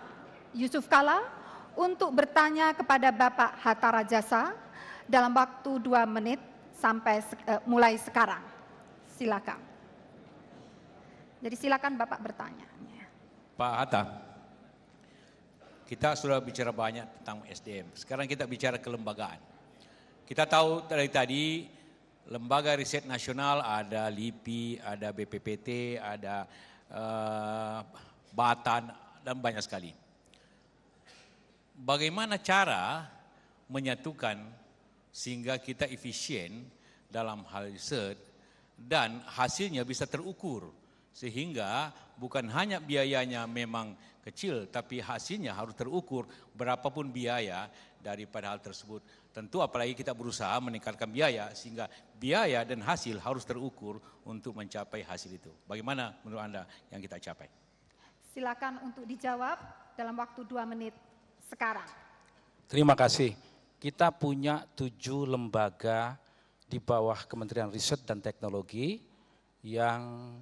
Yusuf Kalla untuk bertanya kepada Bapak Hatta Rajasa dalam waktu 2 menit mulai sekarang. Silakan. Jadi silakan Bapak bertanya. Pak Hatta, kita sudah bicara banyak tentang SDM. Sekarang kita bicara kelembagaan. Kita tahu dari tadi lembaga riset nasional ada LIPI, ada BPPT, ada Batan, dan banyak sekali. Bagaimana cara menyatukan sehingga kita efisien dalam hal riset dan hasilnya bisa terukur? Sehingga bukan hanya biayanya memang kecil, tapi hasilnya harus terukur berapapun biaya daripada hal tersebut. Tentu apalagi kita berusaha meningkatkan biaya, sehingga biaya dan hasil harus terukur untuk mencapai hasil itu. Bagaimana menurut Anda yang kita capai? Silakan untuk dijawab dalam waktu 2 menit sekarang. Terima kasih. Kita punya 7 lembaga di bawah Kementerian Riset dan Teknologi yang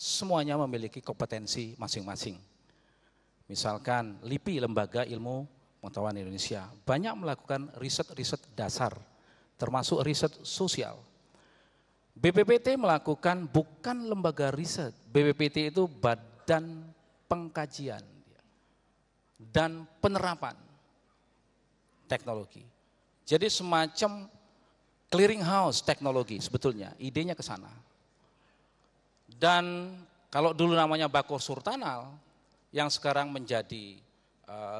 semuanya memiliki kompetensi masing-masing. Misalkan LIPI, Lembaga Ilmu Pengetahuan Indonesia, banyak melakukan riset-riset dasar, termasuk riset sosial. BPPT melakukan bukan lembaga riset, BPPT itu Badan Pengkajian dan Penerapan Teknologi. Jadi semacam clearinghouse teknologi sebetulnya, idenya ke sana. Dan kalau dulu namanya Bakor Surtanal, yang sekarang menjadi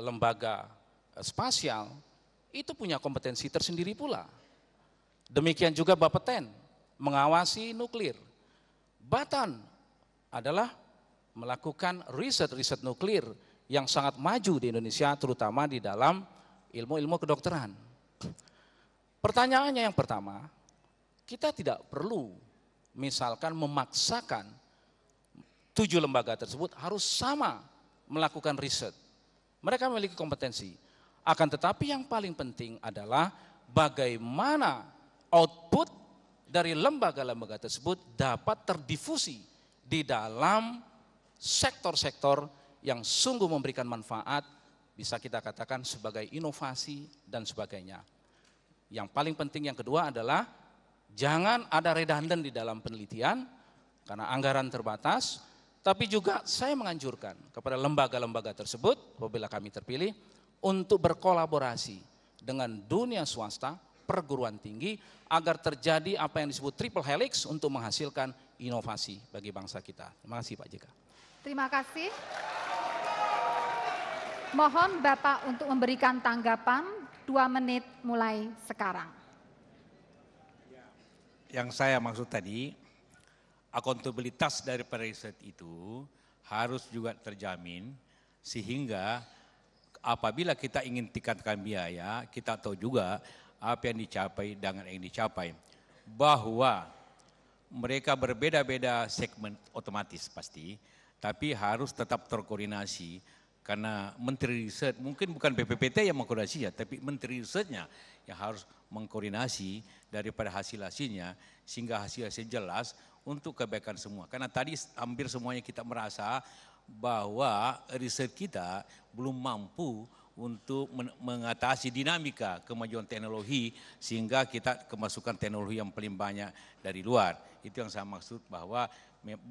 lembaga spasial, itu punya kompetensi tersendiri pula. Demikian juga Bapeten, mengawasi nuklir. Batan adalah melakukan riset-riset nuklir yang sangat maju di Indonesia, terutama di dalam ilmu-ilmu kedokteran. Pertanyaannya yang pertama, kita tidak perlu misalkan memaksakan 7 lembaga tersebut harus sama melakukan riset. Mereka memiliki kompetensi. Akan tetapi yang paling penting adalah bagaimana output dari lembaga-lembaga tersebut dapat terdifusi di dalam sektor-sektor yang sungguh memberikan manfaat, bisa kita katakan sebagai inovasi dan sebagainya. Yang paling penting yang kedua adalah jangan ada redundant di dalam penelitian karena anggaran terbatas, tapi juga saya menganjurkan kepada lembaga-lembaga tersebut apabila kami terpilih untuk berkolaborasi dengan dunia swasta, perguruan tinggi agar terjadi apa yang disebut triple helix untuk menghasilkan inovasi bagi bangsa kita. Terima kasih Pak JK. Terima kasih. Mohon Bapak untuk memberikan tanggapan 2 menit mulai sekarang. Yang saya maksud tadi, akuntabilitas daripada riset itu harus juga terjamin sehingga apabila kita ingin tingkatkan biaya, kita tahu juga apa yang dicapai dengan yang dicapai. Bahwa mereka berbeda-beda segmen otomatis pasti, tapi harus tetap terkoordinasi. Karena Menteri Riset, mungkin bukan BPPT yang mengkoordinasi ya, tapi Menteri Risetnya yang harus mengkoordinasi daripada hasil-hasilnya, sehingga hasil-hasil jelas untuk kebaikan semua. Karena tadi hampir semuanya kita merasa bahwa riset kita belum mampu untuk mengatasi dinamika kemajuan teknologi, sehingga kita kemasukan teknologi yang paling banyak dari luar. Itu yang saya maksud, bahwa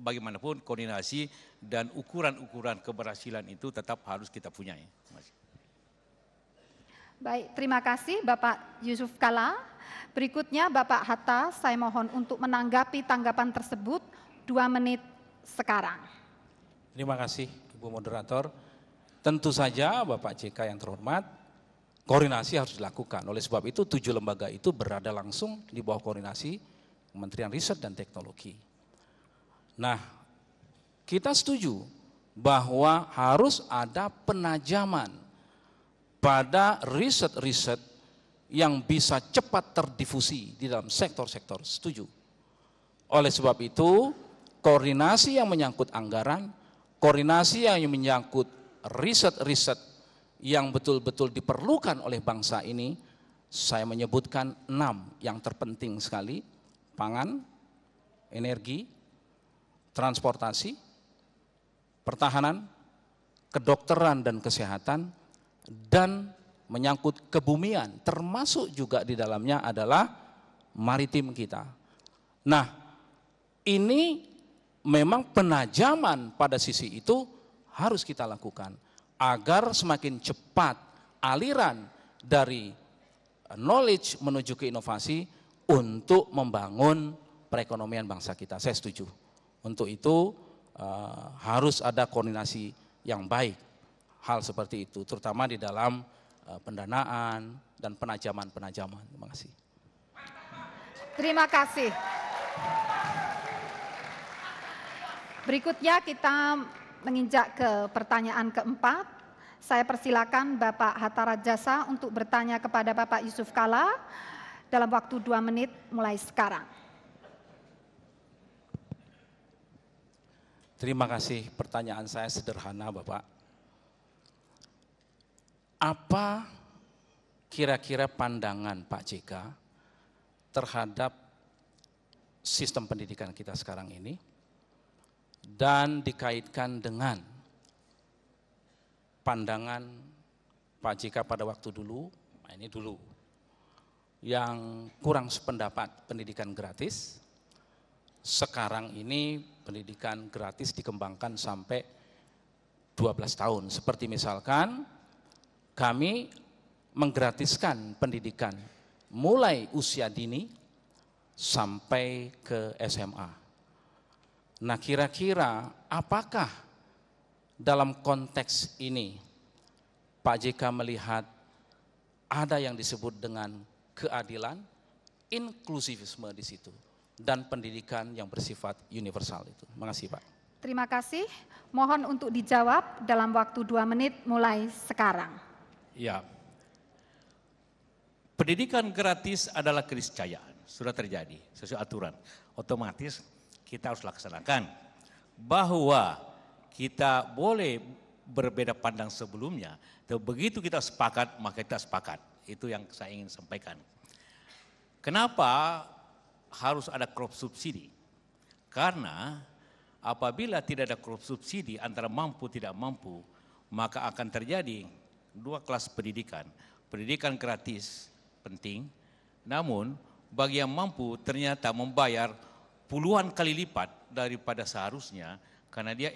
bagaimanapun koordinasi dan ukuran-ukuran keberhasilan itu tetap harus kita punyai. Baik, terima kasih Bapak Yusuf Kalla. Berikutnya Bapak Hatta, saya mohon untuk menanggapi tanggapan tersebut 2 menit sekarang. Terima kasih Ibu Moderator. Tentu saja Bapak JK yang terhormat, koordinasi harus dilakukan. Oleh sebab itu 7 lembaga itu berada langsung di bawah koordinasi Kementerian Riset dan Teknologi. Nah, kita setuju bahwa harus ada penajaman pada riset-riset yang bisa cepat terdifusi di dalam sektor-sektor. Setuju. Oleh sebab itu, koordinasi yang menyangkut anggaran, koordinasi yang menyangkut riset-riset yang betul-betul diperlukan oleh bangsa ini, saya menyebutkan 6 yang terpenting sekali: pangan, energi, transportasi, pertahanan, kedokteran dan kesehatan, dan menyangkut kebumian, termasuk juga di dalamnya adalah maritim kita. Nah, ini memang penajaman pada sisi itu harus kita lakukan agar semakin cepat aliran dari knowledge menuju ke inovasi untuk membangun perekonomian bangsa kita. Saya setuju. Untuk itu harus ada koordinasi yang baik hal seperti itu, terutama di dalam pendanaan dan penajaman-penajaman. Terima kasih. Terima kasih. Berikutnya kita menginjak ke pertanyaan keempat. Saya persilakan Bapak Hatta Rajasa untuk bertanya kepada Bapak Yusuf Kalla dalam waktu 2 menit mulai sekarang. Terima kasih, pertanyaan saya sederhana Bapak. Apa kira-kira pandangan Pak JK terhadap sistem pendidikan kita sekarang ini dan dikaitkan dengan pandangan Pak JK pada waktu dulu, ini dulu, yang kurang sependapat pendidikan gratis. Sekarang ini pendidikan gratis dikembangkan sampai 12 tahun. Seperti misalkan kami menggratiskan pendidikan mulai usia dini sampai ke SMA. Nah, kira-kira apakah dalam konteks ini Pak JK melihat ada yang disebut dengan keadilan, inklusivisme di situ, dan pendidikan yang bersifat universal itu. Terima kasih Pak. Terima kasih. Mohon untuk dijawab dalam waktu 2 menit mulai sekarang. Ya, pendidikan gratis adalah keniscayaan, sudah terjadi sesuai aturan. Otomatis kita harus laksanakan bahwa kita boleh berbeda pandang sebelumnya, tapi begitu kita sepakat maka kita sepakat. Itu yang saya ingin sampaikan. Kenapa harus ada crop subsidi? Karena apabila tidak ada crop subsidi antara mampu tidak mampu, maka akan terjadi 2 kelas pendidikan. Pendidikan gratis penting, Namun bagi yang mampu ternyata membayar puluhan kali lipat daripada seharusnya karena dia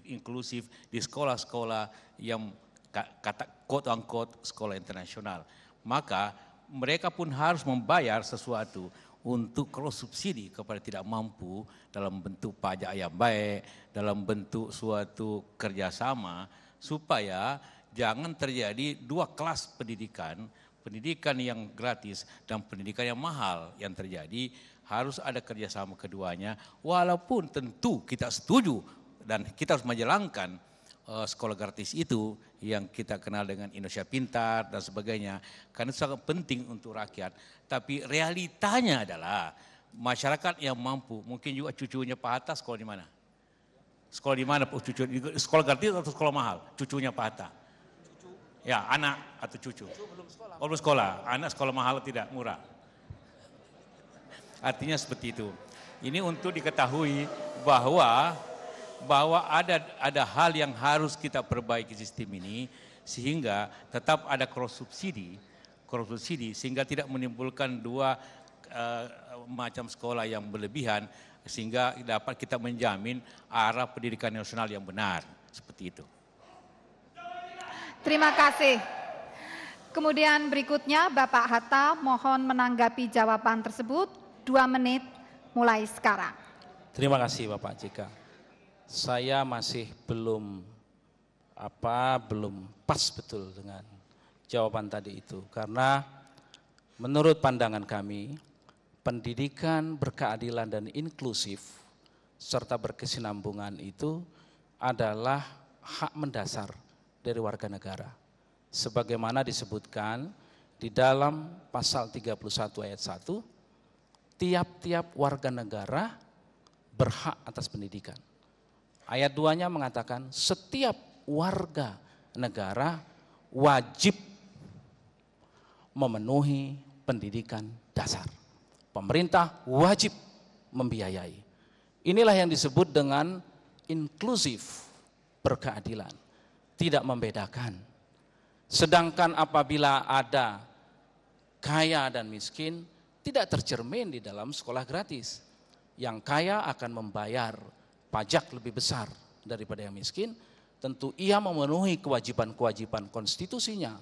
inklusif di sekolah-sekolah yang kata quote unquote sekolah internasional. Maka mereka pun harus membayar sesuatu untuk cross subsidi kepada tidak mampu dalam bentuk pajak yang baik, dalam bentuk suatu kerjasama supaya jangan terjadi dua kelas pendidikan, pendidikan yang gratis dan pendidikan yang mahal yang terjadi. Harus ada kerjasama keduanya, walaupun tentu kita setuju dan kita harus menjalankan sekolah gratis itu yang kita kenal dengan Indonesia Pintar dan sebagainya, karena itu sangat penting untuk rakyat. Tapi realitanya adalah masyarakat yang mampu, mungkin juga cucunya Pak Hatta sekolah di mana? Sekolah di mana Pak cucu? Sekolah gratis atau sekolah mahal? Cucunya Pak Hatta? Ya, anak atau cucu? Oh, belum sekolah. Anak sekolah mahal tidak murah. Artinya seperti itu. Ini untuk diketahui bahwa ada hal yang harus kita perbaiki sistem ini sehingga tetap ada cross subsidi sehingga tidak menimbulkan dua macam sekolah yang berlebihan sehingga dapat kita menjamin arah pendidikan nasional yang benar seperti itu. Terima kasih. Kemudian berikutnya Bapak Hatta mohon menanggapi jawaban tersebut. 2 menit mulai sekarang. Terima kasih Bapak JK. Saya masih belum pas betul dengan jawaban tadi itu. Karena menurut pandangan kami, pendidikan berkeadilan dan inklusif serta berkesinambungan itu adalah hak mendasar dari warga negara. Sebagaimana disebutkan di dalam pasal 31 ayat 1, tiap-tiap warga negara berhak atas pendidikan. Ayat 2-nya mengatakan setiap warga negara wajib memenuhi pendidikan dasar. Pemerintah wajib membiayai. Inilah yang disebut dengan inklusif berkeadilan. Tidak membedakan. Sedangkan apabila ada kaya dan miskin, tidak tercermin di dalam sekolah gratis. Yang kaya akan membayar pajak lebih besar daripada yang miskin, tentu ia memenuhi kewajiban-kewajiban konstitusinya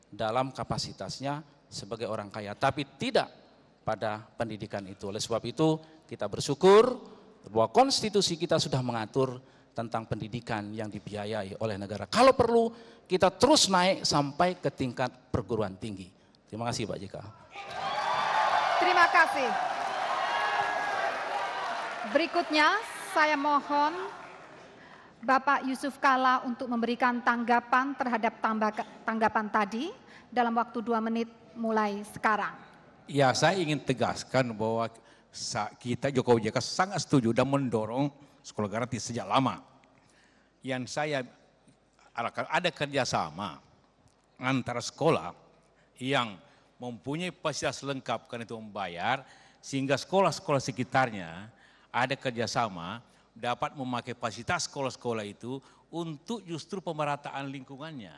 dalam kapasitasnya sebagai orang kaya, tapi tidak pada pendidikan itu. Oleh sebab itu kita bersyukur bahwa konstitusi kita sudah mengatur tentang pendidikan yang dibiayai oleh negara. Kalau perlu kita terus naik sampai ke tingkat perguruan tinggi. Terima kasih Pak JK. Terima kasih. Berikutnya saya mohon Bapak Yusuf Kalla untuk memberikan tanggapan terhadap tanggapan tadi dalam waktu 2 menit mulai sekarang. Ya, saya ingin tegaskan bahwa kita Jokowi JK sangat setuju dan mendorong sekolah gratis sejak lama. Yang saya arahkan ada kerjasama antara sekolah yang mempunyai fasilitas lengkap karena itu membayar, sehingga sekolah-sekolah sekitarnya ada kerjasama dapat memakai fasilitas sekolah-sekolah itu untuk justru pemerataan lingkungannya.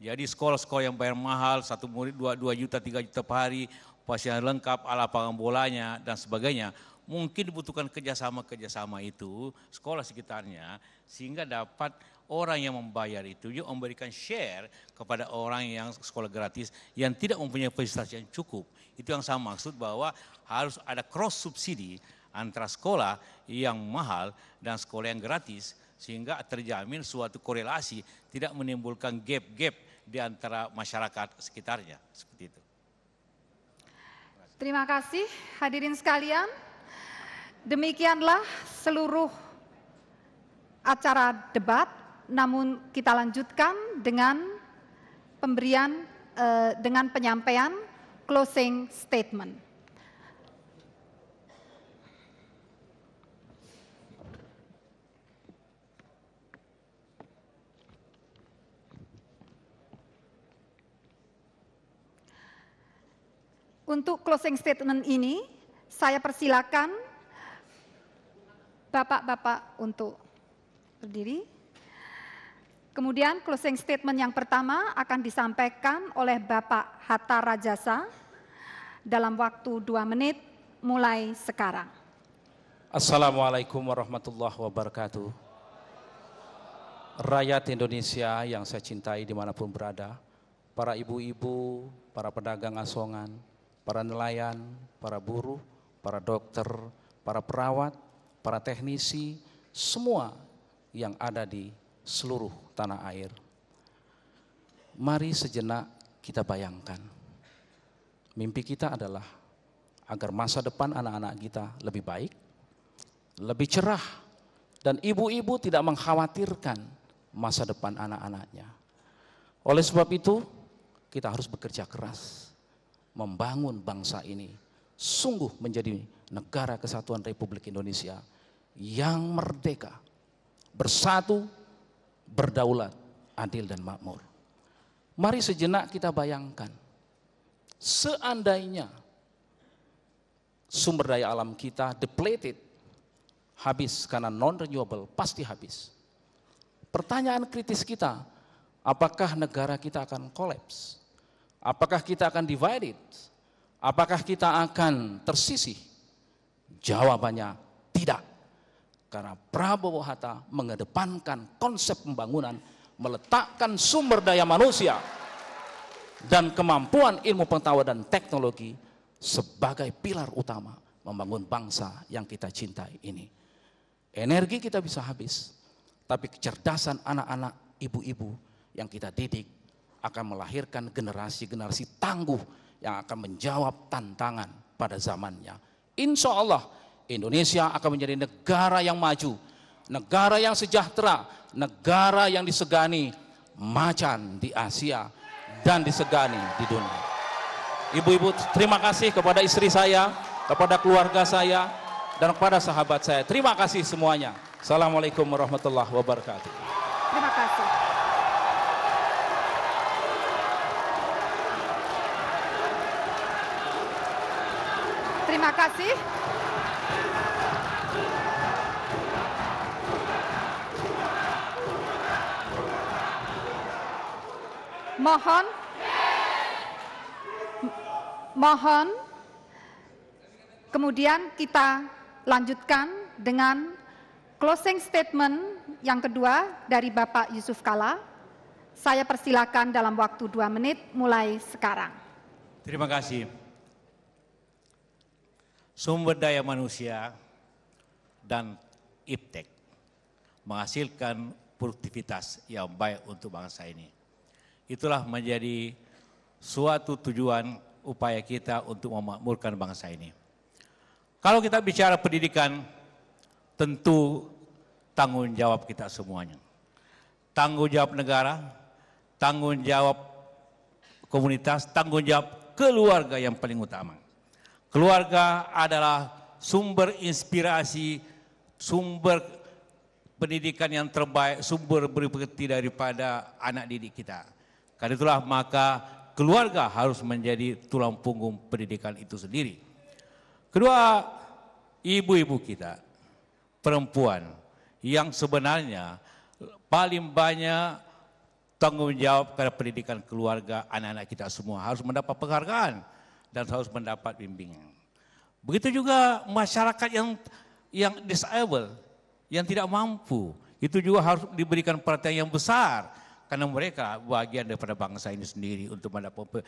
Jadi sekolah-sekolah yang bayar mahal, satu murid 2 juta, 3 juta per hari, fasilitas lengkap, lapangan bolanya dan sebagainya, mungkin dibutuhkan kerjasama itu sekolah sekitarnya sehingga dapat orang yang membayar itu juga memberikan share kepada orang yang sekolah gratis yang tidak mempunyai fasilitas yang cukup. Itu yang saya maksud bahwa harus ada cross subsidi antara sekolah yang mahal dan sekolah yang gratis sehingga terjamin suatu korelasi, tidak menimbulkan gap-gap di antara masyarakat sekitarnya. Seperti itu. Terima kasih hadirin sekalian. Demikianlah seluruh acara debat. Namun kita lanjutkan dengan penyampaian closing statement. Untuk closing statement ini saya persilakan Bapak-bapak untuk berdiri. Kemudian closing statement yang pertama akan disampaikan oleh Bapak Hatta Rajasa dalam waktu 2 menit mulai sekarang. Assalamualaikum warahmatullahi wabarakatuh. Rakyat Indonesia yang saya cintai dimanapun berada, para ibu-ibu, para pedagang asongan, para nelayan, para buruh, para dokter, para perawat, para teknisi, semua yang ada di seluruh tanah air. Mari sejenak kita bayangkan, mimpi kita adalah agar masa depan anak-anak kita lebih baik, lebih cerah, dan ibu-ibu tidak mengkhawatirkan masa depan anak-anaknya. Oleh sebab itu, kita harus bekerja keras, membangun bangsa ini sungguh menjadi negara kesatuan Republik Indonesia yang merdeka, bersatu, berdaulat, adil dan makmur. Mari sejenak kita bayangkan, seandainya sumber daya alam kita depleted, habis karena non-renewable, pasti habis. Pertanyaan kritis kita, apakah negara kita akan kolaps? Apakah kita akan divided? Apakah kita akan tersisih? Jawabannya tidak. Karena Prabowo Hatta mengedepankan konsep pembangunan, meletakkan sumber daya manusia dan kemampuan ilmu pengetahuan dan teknologi sebagai pilar utama membangun bangsa yang kita cintai ini. Energi kita bisa habis, tapi kecerdasan anak-anak, ibu-ibu yang kita didik akan melahirkan generasi-generasi tangguh yang akan menjawab tantangan pada zamannya. Insya Allah Indonesia akan menjadi negara yang maju, negara yang sejahtera, negara yang disegani macan di Asia dan disegani di dunia. Ibu-ibu, terima kasih kepada istri saya, kepada keluarga saya, dan kepada sahabat saya. Terima kasih semuanya. Assalamualaikum warahmatullahi wabarakatuh. Terima kasih. Terima kasih. Mohon kemudian kita lanjutkan dengan closing statement yang kedua dari Bapak Yusuf Kalla. Saya persilakan dalam waktu 2 menit mulai sekarang. Terima kasih. Sumber daya manusia dan iptek menghasilkan produktivitas yang baik untuk bangsa ini. Itulah menjadi suatu tujuan upaya kita untuk memakmurkan bangsa ini. Kalau kita bicara pendidikan, tentu tanggung jawab kita semuanya. Tanggung jawab negara, tanggung jawab komunitas, tanggung jawab keluarga yang paling utama. Keluarga adalah sumber inspirasi, sumber pendidikan yang terbaik, sumber berpekerti daripada anak didik kita. Karena itulah maka keluarga harus menjadi tulang punggung pendidikan itu sendiri. Kedua, ibu-ibu kita, perempuan yang sebenarnya paling banyak tanggung jawab pada pendidikan keluarga anak-anak kita semua harus mendapat penghargaan dan harus mendapat bimbingan. Begitu juga masyarakat yang disable, yang tidak mampu, itu juga harus diberikan perhatian yang besar karena mereka bagian daripada bangsa ini sendiri untuk mendapat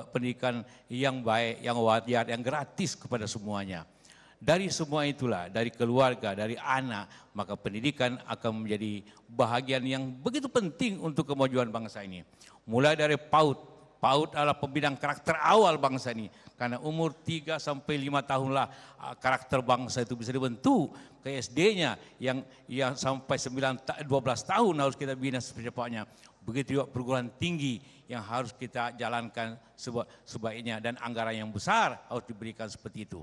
pendidikan yang baik, yang wajar, yang gratis kepada semuanya. Dari semua itulah, dari keluarga, dari anak, maka pendidikan akan menjadi bahagian yang begitu penting untuk kemajuan bangsa ini. Mulai dari PAUD. PAUD adalah pembinaan karakter awal bangsa ini. Karena umur 3 sampai 5 tahunlah karakter bangsa itu bisa dibentuk. Ke SD-nya yang sampai 12 tahun harus kita bina secepatnya. Begitu juga perguruan tinggi yang harus kita jalankan sebaiknya. Dan anggaran yang besar harus diberikan seperti itu.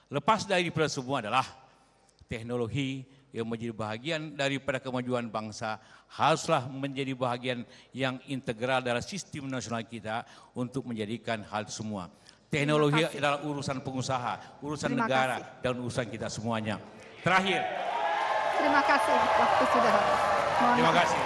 Lepas dari itu semua adalah teknologi yang menjadi bahagian daripada kemajuan bangsa haruslah menjadi bahagian yang integral dalam sistem nasional kita untuk menjadikan hal semua. Teknologi adalah urusan pengusaha, urusan negara, dan urusan kita semuanya. Terakhir. Terima kasih, waktu sudah habis. Terima kasih.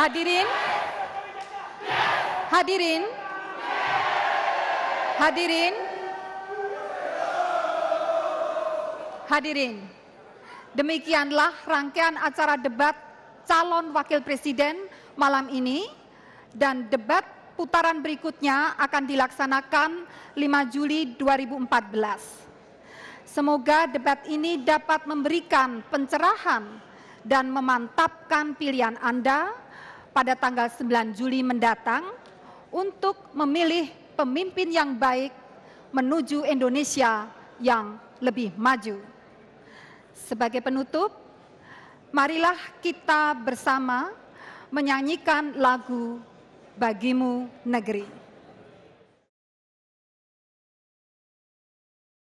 Hadirin, hadirin, hadirin, hadirin. Demikianlah rangkaian acara debat calon wakil presiden malam ini, dan debat putaran berikutnya akan dilaksanakan 5 Juli 2014. Semoga debat ini dapat memberikan pencerahan dan memantapkan pilihan Anda pada tanggal 9 Juli mendatang untuk memilih pemimpin yang baik menuju Indonesia yang lebih maju. Sebagai penutup, marilah kita bersama menyanyikan lagu Bagimu Negeri.